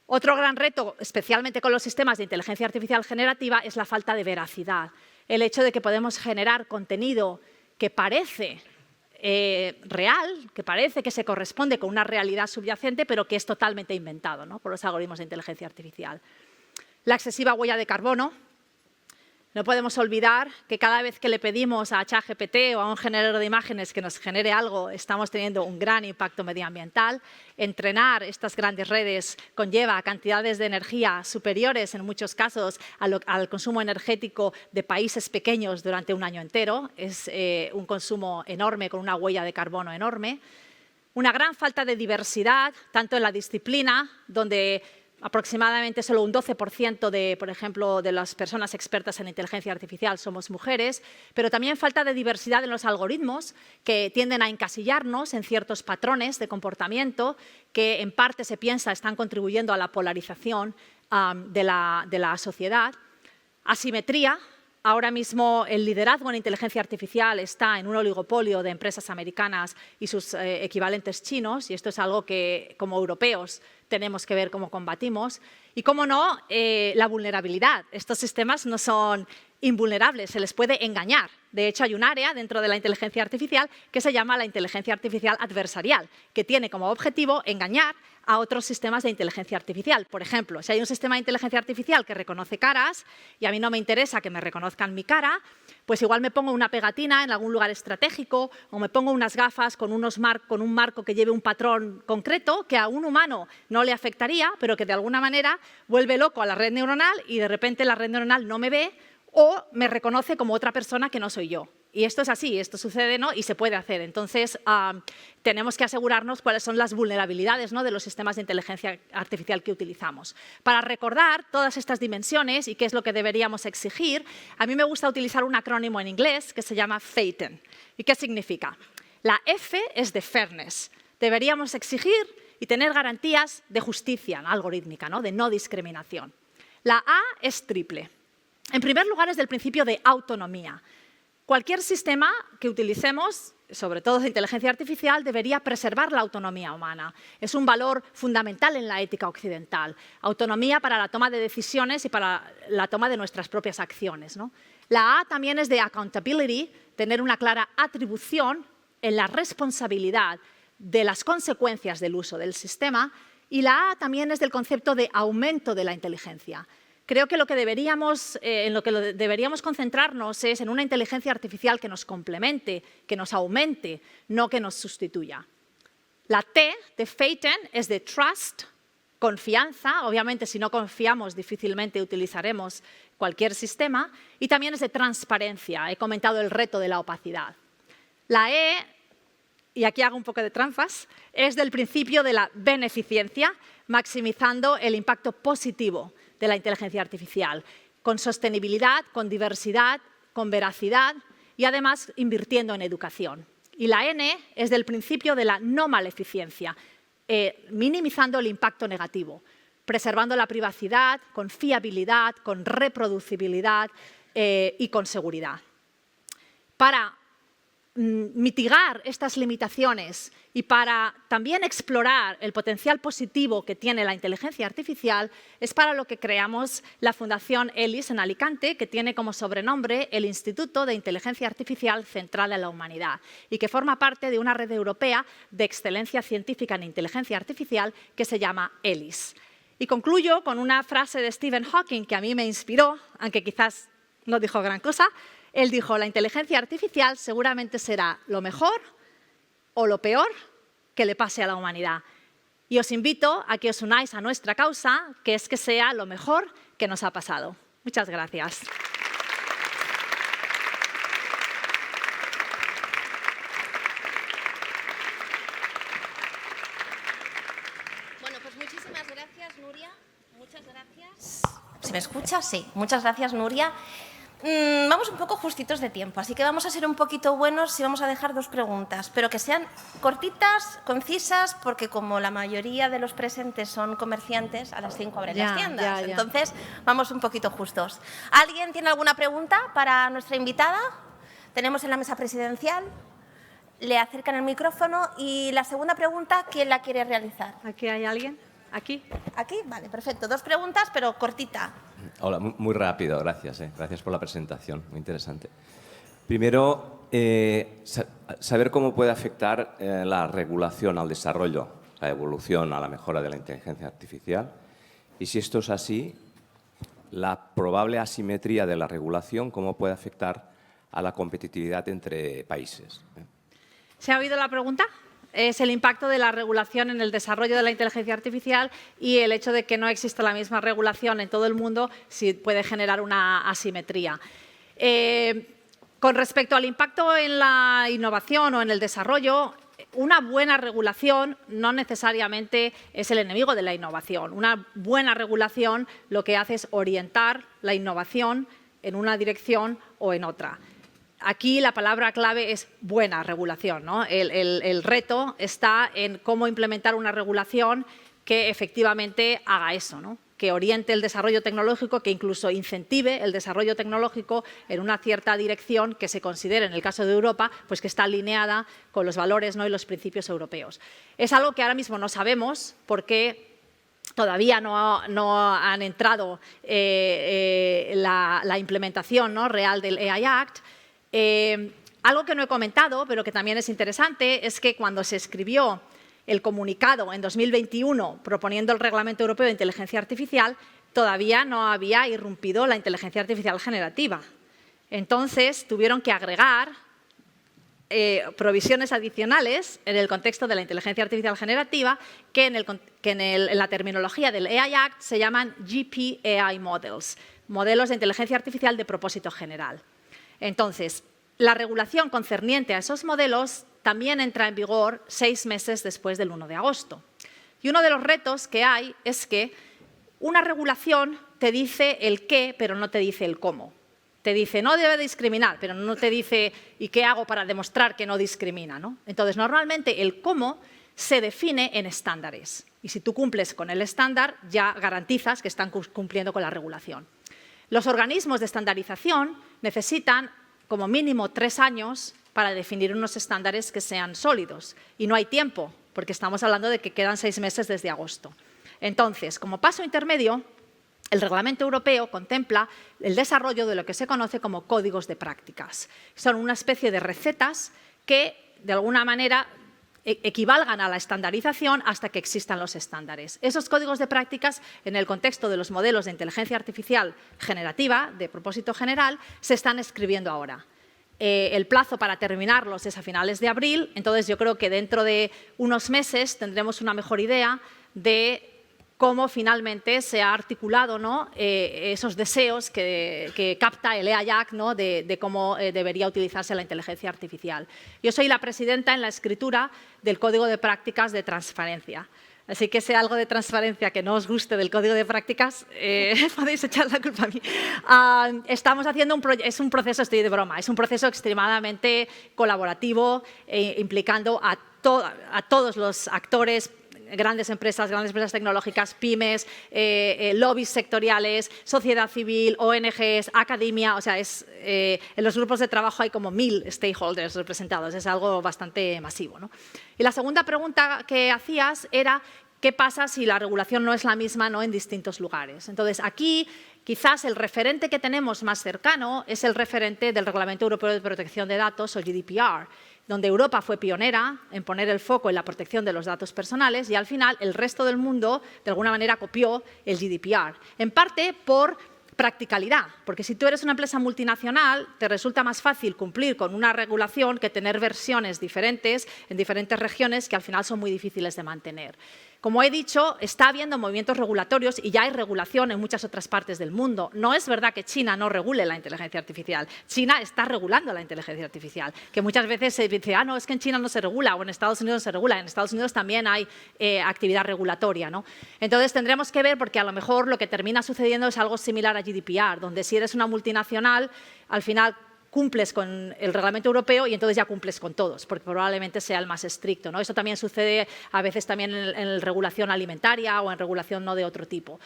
Otro gran reto, especialmente con los sistemas de inteligencia artificial generativa, es la falta de veracidad. El hecho de que podemos generar contenido que parece real, que parece que se corresponde con una realidad subyacente, pero que es totalmente inventado, ¿no? Por los algoritmos de inteligencia artificial. La excesiva huella de carbono. No podemos olvidar que cada vez que le pedimos a ChatGPT o a un generador de imágenes que nos genere algo, estamos teniendo un gran impacto medioambiental. Entrenar estas grandes redes conlleva cantidades de energía superiores, en muchos casos, al consumo energético de países pequeños durante un año entero. Es un consumo enorme, con una huella de carbono enorme. Una gran falta de diversidad, tanto en la disciplina, donde aproximadamente solo un 12% por ejemplo, de las personas expertas en inteligencia artificial somos mujeres, pero también falta de diversidad en los algoritmos que tienden a encasillarnos en ciertos patrones de comportamiento que en parte se piensa están contribuyendo a la polarización de la sociedad. Asimetría. Ahora mismo el liderazgo en inteligencia artificial está en un oligopolio de empresas americanas y sus equivalentes chinos, y esto es algo que como europeos tenemos que ver cómo combatimos. Y, cómo no, la vulnerabilidad. Estos sistemas no son invulnerables, se les puede engañar. De hecho, hay un área dentro de la inteligencia artificial que se llama la inteligencia artificial adversarial, que tiene como objetivo engañar a otros sistemas de inteligencia artificial. Por ejemplo, si hay un sistema de inteligencia artificial que reconoce caras y a mí no me interesa que me reconozcan mi cara, pues igual me pongo una pegatina en algún lugar estratégico o me pongo unas gafas con un marco que lleve un patrón concreto que a un humano no le afectaría, pero que de alguna manera vuelve loco a la red neuronal y de repente la red neuronal no me ve o me reconoce como otra persona que no soy yo. Y esto es así, esto sucede, ¿no? Y se puede hacer. Entonces, tenemos que asegurarnos cuáles son las vulnerabilidades, ¿no?, de los sistemas de inteligencia artificial que utilizamos. Para recordar todas estas dimensiones y qué es lo que deberíamos exigir, a mí me gusta utilizar un acrónimo en inglés que se llama FATEN. ¿Y qué significa? La F es de fairness. Deberíamos exigir y tener garantías de justicia algorítmica, ¿no?, de no discriminación. La A es triple. En primer lugar, es del principio de autonomía. Cualquier sistema que utilicemos, sobre todo de inteligencia artificial, debería preservar la autonomía humana. Es un valor fundamental en la ética occidental. Autonomía para la toma de decisiones y para la toma de nuestras propias acciones, ¿no? La A también es de accountability, tener una clara atribución en la responsabilidad de las consecuencias del uso del sistema. Y la A también es del concepto de aumento de la inteligencia. Creo que en lo que deberíamos concentrarnos es en una inteligencia artificial que nos complemente, que nos aumente, no que nos sustituya. La T de FATEN es de trust, confianza. Obviamente, si no confiamos, difícilmente utilizaremos cualquier sistema. Y también es de transparencia. He comentado el reto de la opacidad. La E, y aquí hago un poco de trampas, es del principio de la beneficencia, maximizando el impacto positivo de la inteligencia artificial, con sostenibilidad, con diversidad, con veracidad y además invirtiendo en educación. Y la N es del principio de la no maleficencia, minimizando el impacto negativo, preservando la privacidad, con fiabilidad, con reproducibilidad y con seguridad. Para mitigar estas limitaciones y para también explorar el potencial positivo que tiene la inteligencia artificial, es para lo que creamos la Fundación ELIS en Alicante, que tiene como sobrenombre el Instituto de Inteligencia Artificial Central en la Humanidad y que forma parte de una red europea de excelencia científica en inteligencia artificial que se llama ELIS. Y concluyo con una frase de Stephen Hawking que a mí me inspiró, aunque quizás no dijo gran cosa. Él dijo: la inteligencia artificial seguramente será lo mejor o lo peor que le pase a la humanidad. Y os invito a que os unáis a nuestra causa, que es que sea lo mejor que nos ha pasado. Muchas gracias. Bueno, pues muchísimas gracias, Nuria. Muchas gracias. ¿Se me escucha? Sí. Muchas gracias, Nuria. Vamos un poco justitos de tiempo, así que vamos a ser un poquito buenos y vamos a dejar 2 preguntas, pero que sean cortitas, concisas, porque como la mayoría de los presentes son comerciantes, a las 5 abren las tiendas. Entonces, vamos un poquito justos. ¿Alguien tiene alguna pregunta para nuestra invitada? Tenemos en la mesa presidencial. Le acercan el micrófono. Y la segunda pregunta, ¿quién la quiere realizar? ¿Aquí hay alguien? ¿Aquí? ¿Aquí? Vale, perfecto. 2 preguntas, pero cortita. Hola, muy rápido, gracias. Gracias por la presentación, muy interesante. Primero, saber cómo puede afectar la regulación al desarrollo, la evolución, a la mejora de la inteligencia artificial. Y si esto es así, la probable asimetría de la regulación, ¿cómo puede afectar a la competitividad entre países? ¿Se ha oído la pregunta? Es el impacto de la regulación en el desarrollo de la inteligencia artificial y el hecho de que no exista la misma regulación en todo el mundo si puede generar una asimetría. Con respecto al impacto en la innovación o en el desarrollo, una buena regulación no necesariamente es el enemigo de la innovación. Una buena regulación lo que hace es orientar la innovación en una dirección o en otra. Aquí la palabra clave es buena regulación, ¿no? El reto está en cómo implementar una regulación que efectivamente haga eso, ¿no? Que oriente el desarrollo tecnológico, que incluso incentive el desarrollo tecnológico en una cierta dirección que se considere, en el caso de Europa, pues que está alineada con los valores, ¿no? Y los principios europeos. Es algo que ahora mismo no sabemos porque todavía no han entrado la implementación, ¿no? Real del AI Act. Algo que no he comentado, pero que también es interesante, es que cuando se escribió el comunicado en 2021 proponiendo el Reglamento Europeo de Inteligencia Artificial, todavía no había irrumpido la inteligencia artificial generativa. Entonces, tuvieron que agregar provisiones adicionales en el contexto de la inteligencia artificial generativa que en la terminología del AI Act se llaman GPAI Models, modelos de inteligencia artificial de propósito general. Entonces, la regulación concerniente a esos modelos también entra en vigor 6 meses después del 1 de agosto. Y uno de los retos que hay es que una regulación te dice el qué, pero no te dice el cómo. Te dice, no debe discriminar, pero no te dice, ¿y qué hago para demostrar que no discrimina? ¿No? Entonces, normalmente el cómo se define en estándares. Y si tú cumples con el estándar, ya garantizas que están cumpliendo con la regulación. Los organismos de estandarización necesitan como mínimo 3 años para definir unos estándares que sean sólidos. Y no hay tiempo, porque estamos hablando de que quedan 6 meses desde agosto. Entonces, como paso intermedio, el Reglamento Europeo contempla el desarrollo de lo que se conoce como códigos de prácticas. Son una especie de recetas que, de alguna manera, equivalgan a la estandarización hasta que existan los estándares. Esos códigos de prácticas, en el contexto de los modelos de inteligencia artificial generativa, de propósito general, se están escribiendo ahora. El plazo para terminarlos es a finales de abril, entonces yo creo que dentro de unos meses tendremos una mejor idea de cómo finalmente se ha articulado, ¿no? Esos deseos que capta el AI Act, ¿no? de cómo debería utilizarse la inteligencia artificial. Yo soy la presidenta en la escritura del Código de Prácticas de Transparencia. Así que si hay algo de transparencia que no os guste del Código de Prácticas, podéis echar la culpa a mí. Estamos haciendo es un proceso, estoy de broma, es un proceso extremadamente colaborativo, implicando a todos los actores grandes empresas tecnológicas, pymes, lobbies sectoriales, sociedad civil, ONGs, academia, o sea, en los grupos de trabajo hay como 1000 stakeholders representados, es algo bastante masivo, ¿no? Y la segunda pregunta que hacías era ¿qué pasa si la regulación no es la misma, ¿no?, en distintos lugares? Entonces, aquí quizás el referente que tenemos más cercano es el referente del Reglamento Europeo de Protección de Datos, o GDPR, donde Europa fue pionera en poner el foco en la protección de los datos personales y al final el resto del mundo de alguna manera copió el GDPR, en parte por practicalidad, porque si tú eres una empresa multinacional te resulta más fácil cumplir con una regulación que tener versiones diferentes en diferentes regiones que al final son muy difíciles de mantener. Como he dicho, está habiendo movimientos regulatorios y ya hay regulación en muchas otras partes del mundo. No es verdad que China no regule la inteligencia artificial. China está regulando la inteligencia artificial, que muchas veces se dice, no, es que en China no se regula o en Estados Unidos no se regula. En Estados Unidos también hay actividad regulatoria, ¿no? Entonces tendremos que ver, porque a lo mejor lo que termina sucediendo es algo similar a GDPR, donde si eres una multinacional, al final cumples con el reglamento europeo y entonces ya cumples con todos, porque probablemente sea el más estricto, ¿no? Eso también sucede a veces también en regulación alimentaria o en regulación no de otro tipo.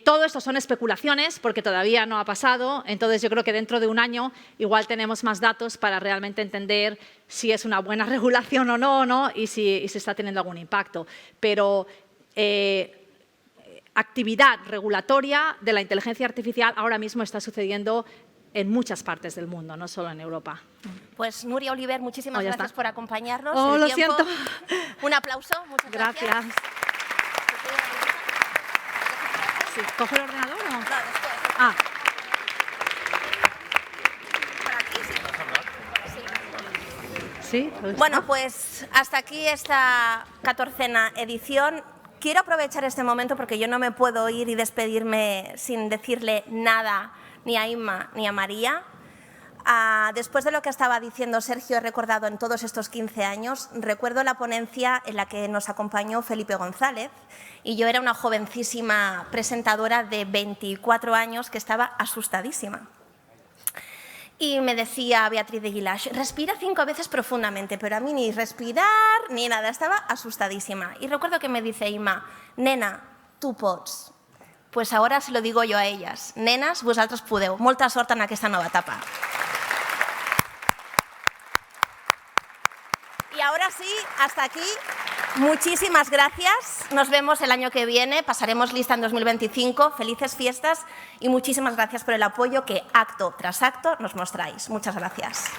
Todo esto son especulaciones porque todavía no ha pasado, entonces yo creo que dentro de un año igual tenemos más datos para realmente entender si es una buena regulación o no, ¿no? Y si se está teniendo algún impacto. Pero actividad regulatoria de la inteligencia artificial ahora mismo está sucediendo en muchas partes del mundo, no solo en Europa. Pues Núria Oliver, muchísimas gracias por acompañarnos. Lo siento. Un aplauso, muchas gracias. Gracias. Sí, ¿coge el ordenador o no? No, después. Ah. Por aquí, sí. Sí. Bueno, pues hasta aquí esta 14ª edición. Quiero aprovechar este momento porque yo no me puedo ir y despedirme sin decirle nada ni a Inma ni a María. Después de lo que estaba diciendo Sergio, he recordado en todos estos 15 años, recuerdo la ponencia en la que nos acompañó Felipe González y yo era una jovencísima presentadora de 24 años que estaba asustadísima. Y me decía Beatriz de Guilash, respira 5 veces profundamente, pero a mí ni respirar ni nada, estaba asustadísima. Y recuerdo que me dice Inma, nena, tu pots. Pues ahora se lo digo yo a ellas. Nenes, vosaltres podeu. Molta sort en aquesta nova etapa. Y ahora sí, hasta aquí. Muchísimas gracias. Nos vemos el año que viene. Pasaremos lista en 2025. Felices fiestas y muchísimas gracias por el apoyo que acto tras acto nos mostráis. Muchas gracias.